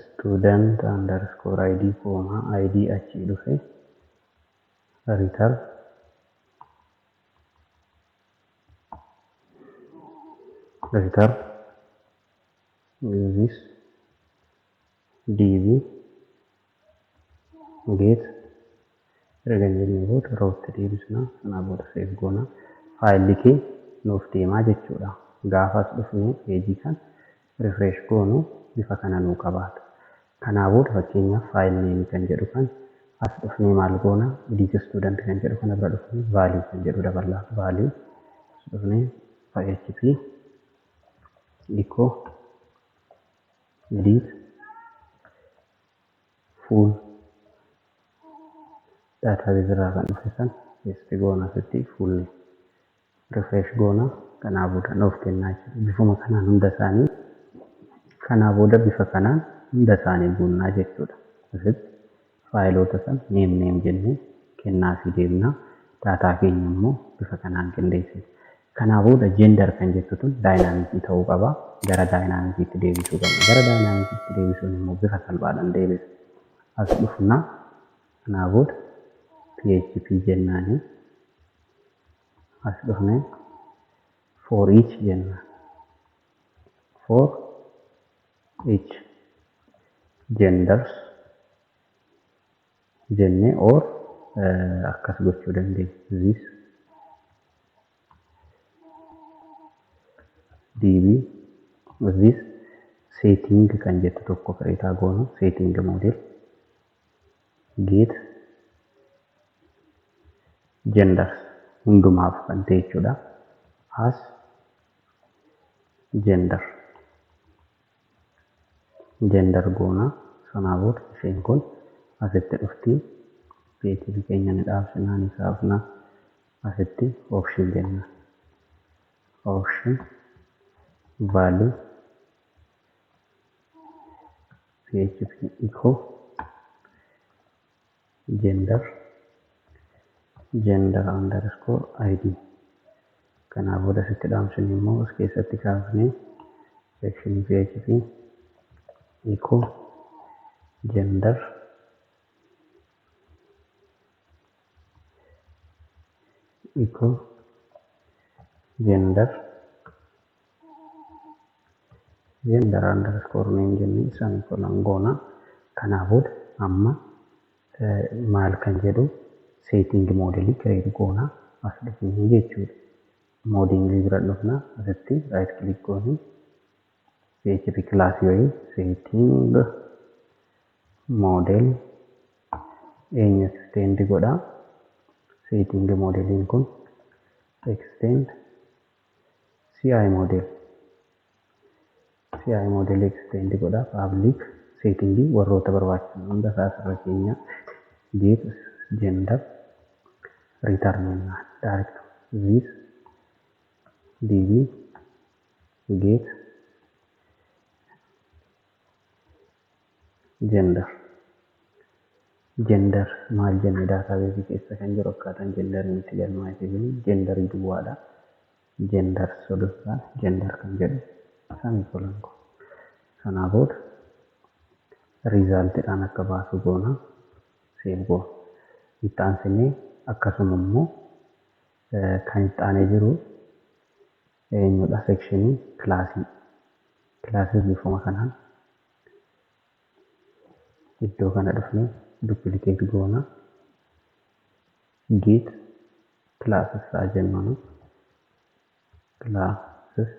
student underscore id comma id achi dhufe return this db get erga jennee booda rootti deebisna. Sanaa booda seef goona. Faayilli kee nuuf deemaa jechuudha. Gaafas dhufnee peejii kan refresh goonu bifa kana nuu qabaata. Kanaa booda fakkeenyaaf faayil neemii kan jedhu kan as dhufnee maal goona edit student kan jedhu kana bira dhufnee value kan jedhu daballaa. Value as dhufnee php echo edit full database irraa kan dhufe san paste goona asitti full refresh goona. Kanaa booda nuuf kennaa jechuudha. Bifuma kanaan hunda isaanii kanaa booda bifa kanaan hunda isaanii buunnaa jechuudha. Asitti faayiloota san neem jennee kennaa fi deemnaa. Daataa keenya immoo bifa kanaan qindeessina. Kanaa booda gender kan jettu tun daayinaamikii ta'uu qaba. Gara daayinaamikiitti deebisuu qabna. Gara daayinaamikiitti deebisuun immoo bifa salphaadhaan deebisa. As dhufnaa. Kanaa booda php jennaani as dhufnee for each jenna. For each genders jennee or akkas gochuu dandeenya. This db this setting kan jettu tokko create goonu setting model get genders hundumaaf kan ta'e jechuudha. As gender goona. Sanaa booda isheen kun asitti dhufti. PHP keenya ni dhaabsinaa ni kaafna. Asitti option jenna. Option value PHP echo gender underscore id. Kanaa booda asitti dhaamsin immoo as keessatti kaafnee section PHP echo gender underscore name jennee semicolon goona. Kanaa booda amma maal kan jedhu setting model create goona. As dhufnee jechuudha. Modeling bira dhufna. Asitti right click goone PHP class wayii setting model eenyu extend godha. Setting modeling kun extend CI model extend godha. Public setting warroota barbaachisan hunda isaa keenya get gender return direct this db get gender maal jenne database keessa kan jiru akkaataan gender itti galmaa'ee jiru gender duwwaadha. Gender sodofaan gender kan jedhu semicolon ko. Sanaa booda resultidhaan akka baasu goona. Save goona. Itti aansinee akkasuma immoo kan itti aanee jiru eenyudha sectionii classii bifuma kanaan iddoo kana dhufnee duplicate goona. Get classes jennuun classes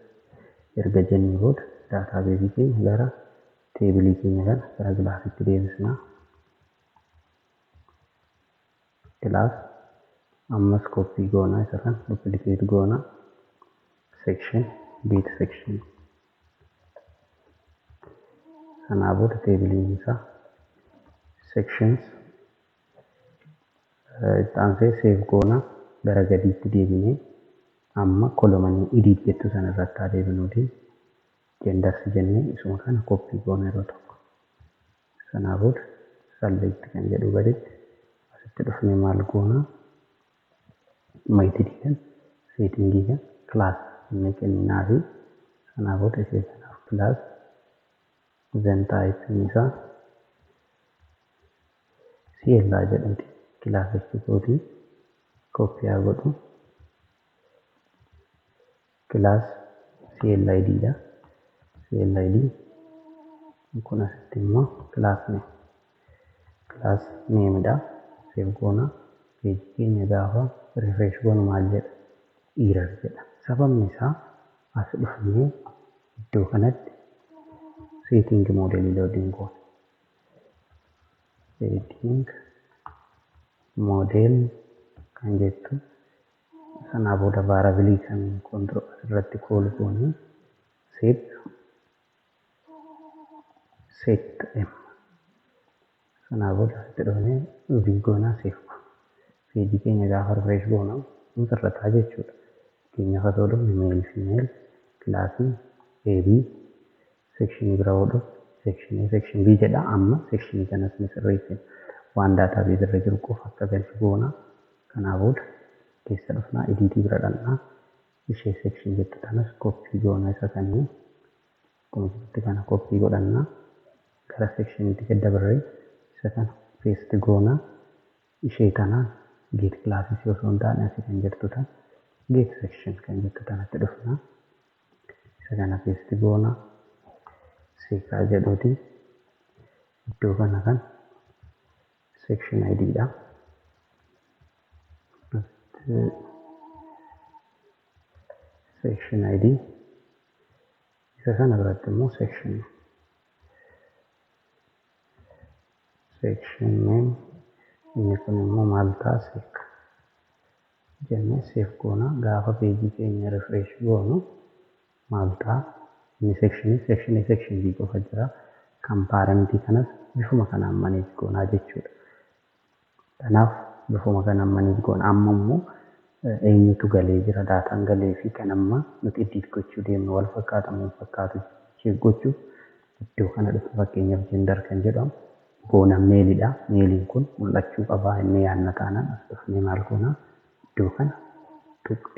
erga jennee booda database keenya gara table keenya gara classitti deebisna. Class ammas copy goona isa kan duplicate goona. Section get section Sanaa booda teebiliin isaa sections itti aansee save goona gara gadiitti deebinee amma kolomanii edit jettu sana irratti haa deebinuuti genders jennee isuma kana copy goona yeroo tokko. Sanaa booda select kan jedhu gaditti asitti dhufnee maal goona method kan setting kan class inni kenninaa fi sanaa booda ishee kanaaf class then type isaa CLI jedhamti class jechuuti copy haa godhu class CLID dha CLID kun asitti immoo class name dha save goona page keenya gaafa refresh goonu maal jedha error jedha sababni isaa as dhufnee iddoo kanatti setting model loading goona setting model kan jettu sanaa booda variable kan control irratti call goone set m sanaa booda asitti dhufnee goona save page keenya gaafa refresh goona sirrataa jechuudha. Keenya fatoo dhufne male female class AB section bira hodhu section B jedha amma section kanas ni sirreessina waan database irra jiru qofa akka galchu goona kanaa booda keessa dhufnaa edit bira dhannaa ishee section jettu kanas copy goona isa kanneen akkuma kana copy godhannaa gara section itti gadda barree isa kana paste goona ishee kanaan get classes yoo son taane asii kan jirtu tan get section kan jettu tanatti dhufnaa isa kana paste goona seekaa jedhuuti iddoo kana kan section ID dha section ID isa kana biratti immoo section name inni kun immoo maal ta'a sek jennee save goona gaafa page keenya refresh goonu maal ta'a inni section B qofa jira kan parentii kanas bifuma kanaan manage goonaa jechuudha. Kanaaf bifuma kanaan manage goona amma immoo eenyutu galee jira daataan galee fi kan amma nuti edit gochuu deemnu wal fakkaatamu fakkaatu check gochuuf iddoo kana dhufu fakkeenyaaf gender kan jedhamu goona meelidha meeliin kun mul'achuu qaba inni yaanna taanaan as dhufnee maal goona iddoo kana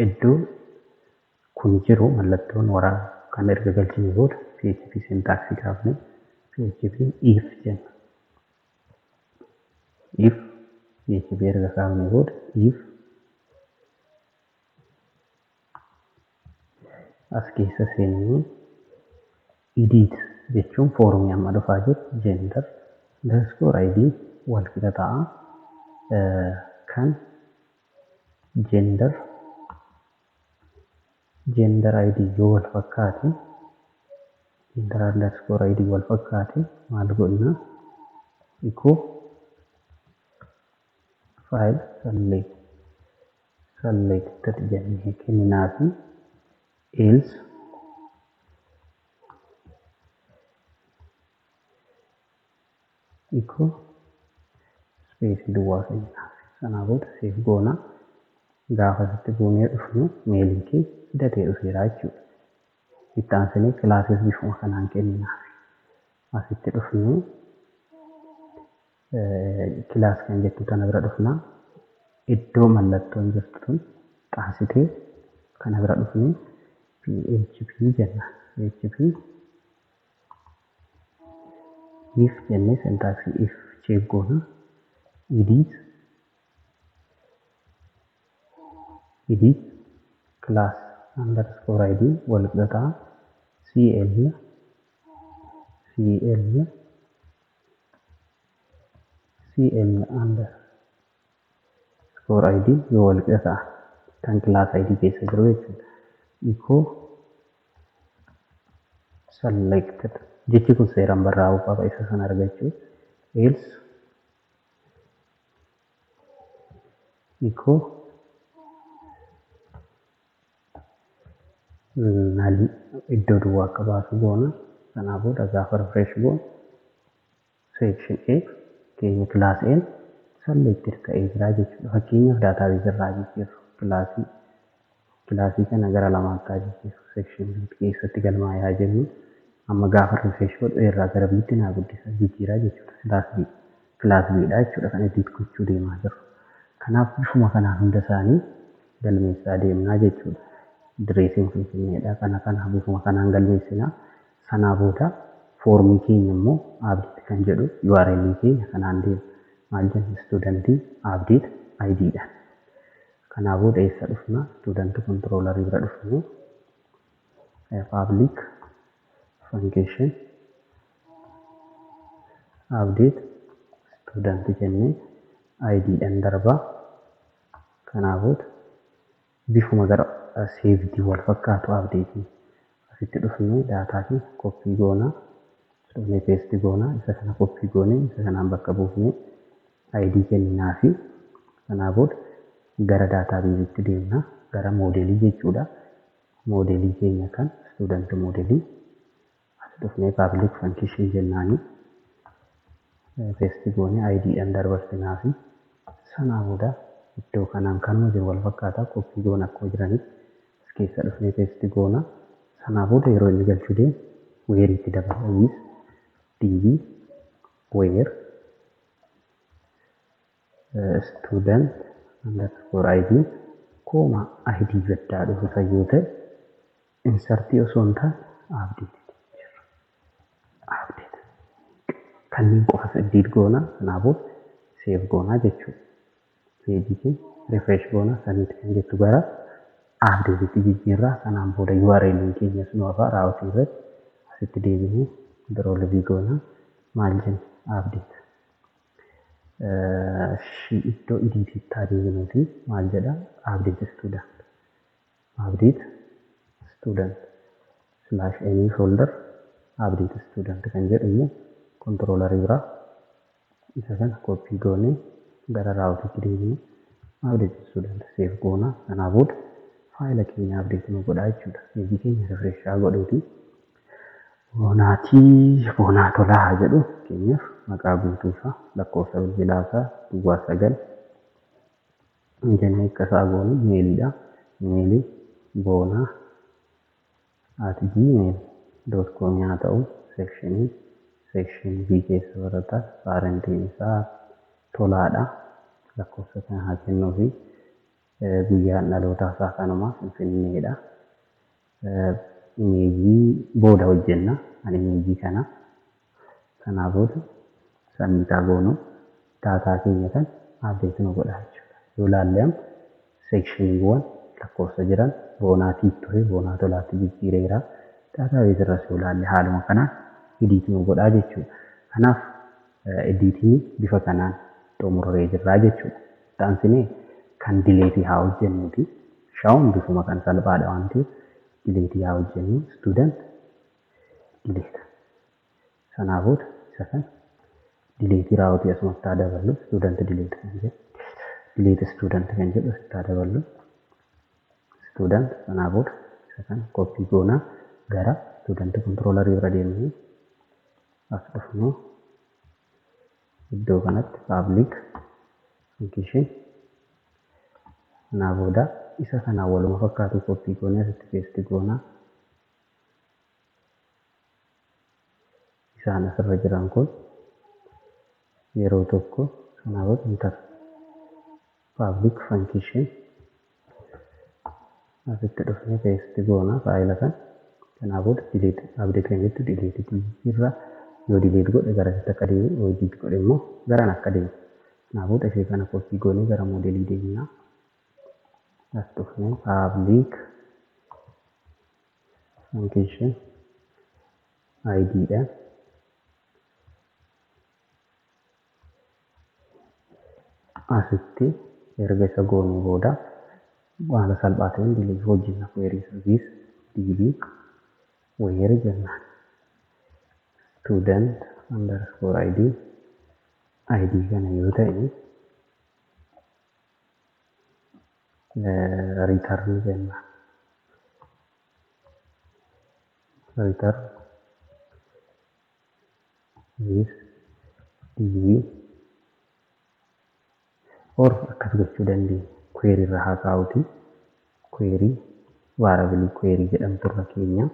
iddoo kun jiru mallattoon waraana kan erga galchine booda PHP syntax gaafne PHP if jenna if PHP erga kaafne booda if as keessa seenuu edit jechuun foorumii amma dhufaa jiru gender underscore ID wal qixa ta'a kan gender ID yoo wal fakkaate gender underscore ID wal fakkaate maal godhina echo file selected jennee kenninaa fi else echo space duwwaa kenninaa sanaa booda save goona gaafa sitti goonee dhufnu meeliin kee fidatee dhufeera jechuudha. Itti aansinee classes bifuma kanaan kenninaa asitti dhufnu class kan jettu tana bira dhufna iddoo mallattoon jirtu tun xaasitee kana bira dhufnee PHP jenna PHP if jennee syntax if check goona edit class underscore ID wal qixa CL underscore ID yoo wal qixa kan class ID keessa jiru jechuudha. Echo selected jechi kun seeraan barraa'uu qaba isa sana argachuu else echo iddoo duwwaa akka baasu goona sanaa booda gaafa refresh goonu section A keenya class A selected ta'ee jira jechuudha. Fakkeenyaaf database irraa jijjiirru kilaasii kana gara lamaatti jijjiirru section B keessatti galmaa'aa jennu amma gaafa refresh godhu irraa gara B'tti naa guddisa jijjiiraa jechuudha. Class B'dha jechuudha kan edit gochuu deemaa jirru. Kanaaf bifuma kanaan hunda isaanii galmeessaa deemnaa jechuudha. Direesiin Finfinneedha. Kana bifuma kanaan galmeessinaa. Sanaa booda foormii keenya immoo update kan jedhu URL keenya kanaan deema. Maal jenna student update ID dha. Kanaa booda eessa dhufna student controller bira dhufnu public function update student jennee ID dhaan darbaa. Kanaa booda bifuma gara saved wal fakkaatu update asitti dhufnee daataa fi copy goona. Dhufnee paste goona. Isa kana copy goonee isa kanaan bakka buufnee ID kenninaa fi kanaa booda gara databaseetti deemna. Gara modelii jechuudha. Modelii keenya kan student modelii as dhufnee public function jennaani. Paste goonee ID dhaan dabarsinaa fi sanaa booda iddoo kanaan kanuma jiru wal fakkaataa copy goona akkuma jiranitti as keessa dhufnee paste goona. Sanaa booda yeroo inni galchuu deemu where itti dabalanii db where student underscore id kooma id jedhaa dhufu fayyoo ta'e insertii osoo hin taane update kanneen qofas edit goona. Sanaa booda save goona jechuudha. Peejii refresh goona sanitti kan jettu gara update'itti jijjiirraa. Sanaan booda URL keenya sun afaa raawwatii irratti asitti deebinee control goona. Maal jenna update iddoo editiitti adeemnuuti maal jedha update student slash any folder update student kan jedhu immoo controller biraa isa kana copy goonee gara raawwatiitti deebinee update student save goona. Sanaa booda faayila keenya update nu godhaa jechuudha. Peejii keenya refresh godhuuti. Boonaa tolaa jedhu keenyaaf maqaa guutuusaa lakkoofsa bilbilaasaa 9 jennee akkasaa goonu meeliidha. Meelii boonaa @gmail.com haa ta'u section B keessa barataa paarentiin isaa tolaadha. Lakkoofsa kana haa kennuu fi guyyaan dhalootaa isaa kanuma Finfinneedha. Imeejii booda hojjenna. Ani imeejii kanaa booda submitaa goonu daataa keenya kan update nu godha jechuudha. Yoo ilaalle sectioniiwwan lakkoofsa jiran boonaatiif ture boonaa tolaatti jijjiireera. Database irras yoo ilaalle haaluma kanaan edit nu godha jechuudha. Kanaaf editing bifa kanaan xumurree jirra jechuudha. Taansinee kan delete haa hojjennuuti. Shaawun bifuma kan salphaadha waan ta'eef delete haa hojjennu student delete. Sanaa booda isa kana delete raawwatii asumatti haa daballu student delete kan jedhu delete student kan jedhu asitti haa daballu student. Sanaa booda isa kana copy goona gara student controller bira deemnee as dhufnee iddoo kanatti public function sanaa booda isa kana waluma fakkaatu copy goonee asitti paste goona. Isaan asirra jiran kun yeroo tokko sanaa booda enter public function asitti dhufnee paste goona faayila kan. Sanaa booda delete update kan jettu delete irra yoo delete godhe gara asitti akka deemu yoo edit godhe immoo garaan akka deemu. Sanaa booda ishee kana copy goonee gara modelii deemna. As dhufnee public function ID dhaan asitti erga isa goonee booda waan salphaa ta'een delete hojjenna. Query service db where jennaan student underscore id kana yoo ta'e return jennaan. Return this DV or akkas gochuu dandeenya. Query irra haa kaa'uti. Query variable query jedhamtu irra keenya.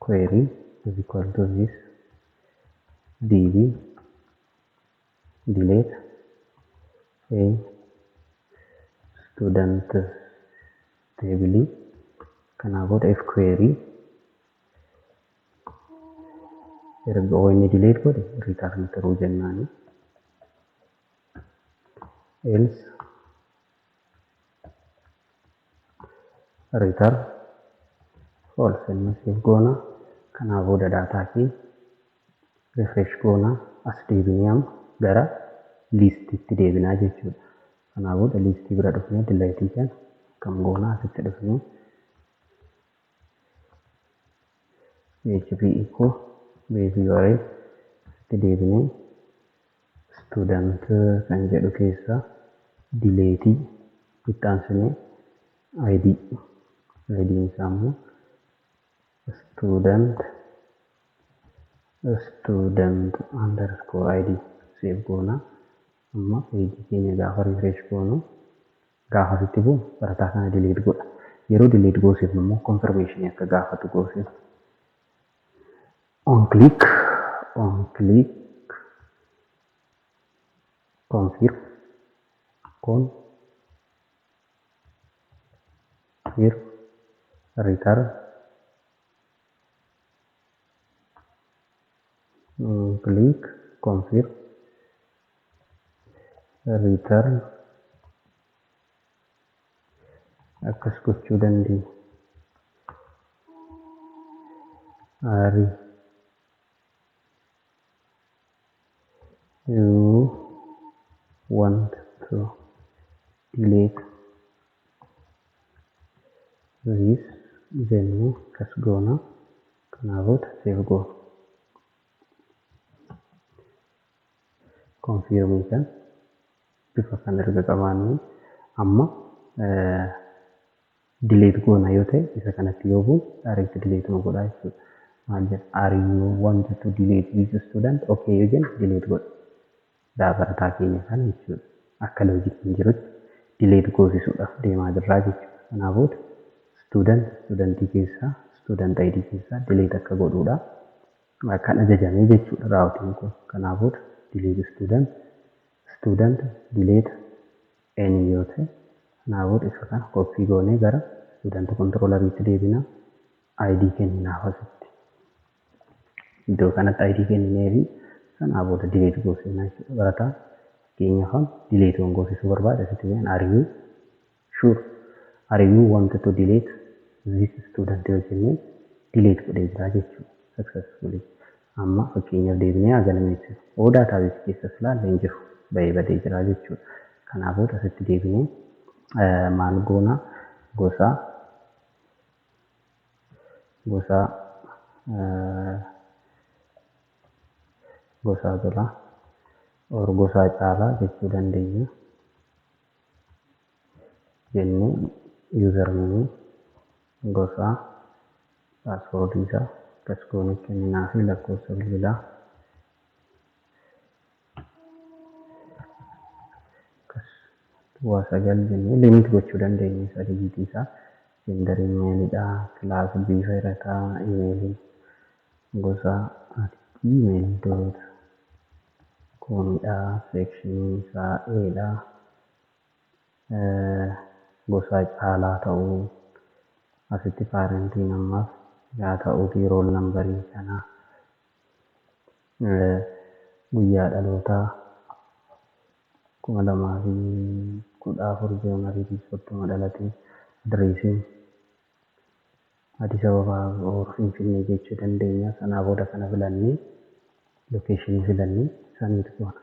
Query is equal to this DV delete a student table. Kanaafuu if query erga inni delete godhe return true jennaani. Else return false inni save goona. Kanaafuu data kee refresh goona. As deebinee gara listiitti deebinaa jechuudha. Kanaafuu listii bira dhufnee delete kan kam goona asitti dhufnee PHP echo base URL itti deebinee student kan jedhu keessa delete itti aansinee ID isaa immoo student underscore ID save goona. Amma page keenya gaafa refresh goonu gaafa sitti bu'u barataa kana delete godha. Yeroo delete goosifnu immoo confirmation akka gaafatu goosifna. On click confirm return click confirm return akkas gochuu dandeenya. You want to delete this jennee akkas goona. Kanaafuu save goona. Confirmation bifa kan erga qabaanne amma delete goona yoo ta'e isa kanatti yoo bu'u direct delete nu godha jechuudha. Maal jedha? Are you want to delete this student? Okay yoo jennu delete godha. Barataa keenya kana jechuudha. Akka loojikiin jirutti delete goosisuudhaaf deemaa jirraa jechuudha. Kanaafuu studentii keessaa student ID keessaa delete akka godhuudha. Kan ajajamee jechuudha raawwatiin kun. Kanaafuu delete student delete any yoo ta'e kanaafuu isa kana copy goonee gara student controlleriitti deebina. ID kenninaaf asitti. Iddoo kanatti ID kennineefi sanaa booda delete goosifna jechuudha. Barataa fakkeenyaaf delete goosisuu barbaada asitti jeen are you want to delete this student yoo jennee delete godhee jira jechuudha successfully. Amma fakkeenyaaf deebinee agalmeessina. Oo daatabeesii keessas ilaalle hin jiru bahee badee jira jechuudha. Kanaafuu asitti deebinee maal goona gosa jala or gosa caalaa jechuu dandeenya. Jennee username gosa password isaa akkas goone kenninaa fi lakkoofsa bilbilaa akkas 9 jennee limit gochuu dandeenya. Isa digiitii isaa gender emailidha, class bifa hirataa emailii gosa email.comidha, section isaa A'dha. Gosa caalaa ta'uu asitti parentiin ammaaf yaa ta'uuti roll numberii kana guyyaa dhalootaa 2014 Jaanuwaarii 30 dhalatee adreesiin Addis Ababaa or Finfinnee jechuu dandeenya. Sanaa booda kana filannee lokeeshinii filannee saniitu goona.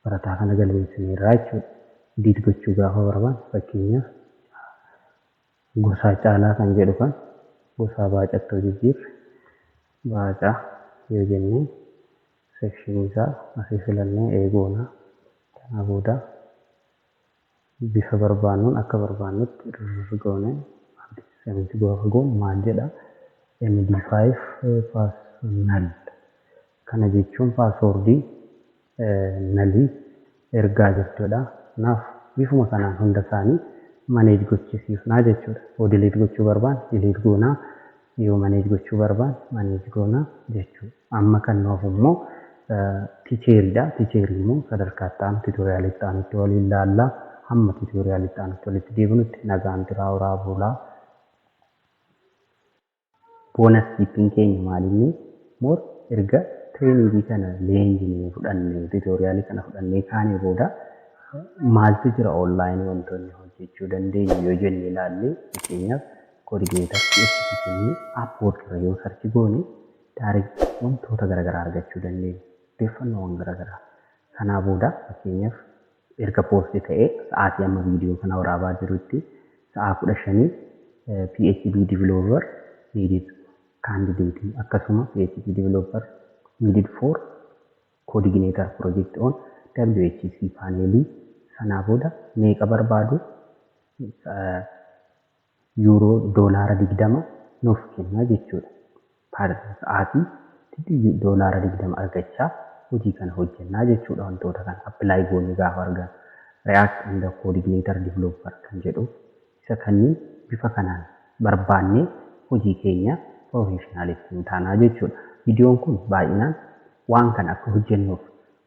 Barataa kana galmeessineerraa jechuudha. Diid gochuu gaafa barbaanne fakkeenyaaf gosa caalaa kan jedhu kan gosa baacattoo jijjiirre baacaa yoo jennee sekshinii isaa asii filannee eegoona. Kana booda bifa barbaannuun akka barbaannutti goone sanitti gaafa goonu maal jedha MD5 personal. Kana jechuun paaswoordii nalii ergaa jechuudha. Kanaaf bifuma kanaan hunda isaanii maneej gochisiifnaa jechuudha. Yoo diliit gochuu barbaanne diliit goonaa, yoo maneej gochuu barbaanne maneej goonaa jechuudha. Amma kan nuuf immoo ticheeriidha. Ticheerii immoo sadarkaa itti aanu tiitooriyaalitti itti aanutti waliin ilaallaa. Hamma tiitooriyaalitti itti aanutti walitti deebinutti nagaan turaa horaa bulaa. Boonus tiippiin keenya maalinni moor erga tireeningii kana leenjii fudhannee tiitooriyaalii kana fudhannee kaanee booda maaltu jira onlaayinii wantoonni hojjechuu dandeenyu yoo jennee ilaallee fakkeenyaaf koodineetar PHP jennee Upwork irra yoo sarchi goone daayireekt wantoota garaagaraa argachuu dandeenya. Odeeffannoowwan garaagaraa. Kanaa booda fakkeenyaaf erga poostii ta'ee sa'aatii amma viidiyoo kana waraabaa jirutti sa'a 15 PHP developer needed candidate akkasuma PHP developer needed for coordinator project on WHC panel sanaa booda meeqa barbaadu euro $20 nuuf kenna jechuudha. Sa'aatii $20 argachaa hojii kana hojjennaa jechuudha. Wantoota kana apply goonee gaafa argan React and coordinator developer kan jedhu isa kanneen bifa kanaan barbaannee hojii keenya professionalitti taanaa jechuudha. Viidiyoon kun baay'inaan waan kana akka hojjennuuf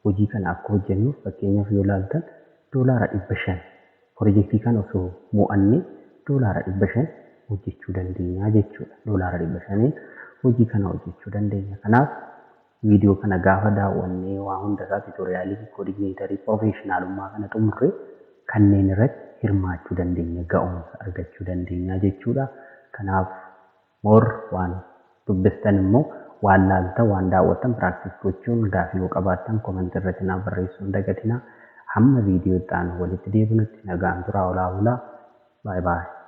hojii kana akka hojjennuuf fakkeenyaaf yoo ilaaltan $500 piroojeektii kana osoo mo'annee $500 hojjechuu dandeenya jechuudha. $500 hojii kana hojjechuu dandeenya. Kanaaf viidiyoo kana gaafa daawwannee waa hunda isaa tiitooriyaalii koodineetarii professionaalummaa kana xumurree kanneen irratti hirmaachuu dandeenya, ga'umsa argachuu dandeenya jechuudha. Kanaaf moor waan dubbistan immoo waan laaltan waan daawwattan piraaktis gochuun gaafii yoo qabaattan koomentii irratti naaf barreessuu hin dagatinaa. Hamma viidiyoo itti aanu walitti deebinutti nagaan turaa olaa bulaa. Baay'ee baay'ee.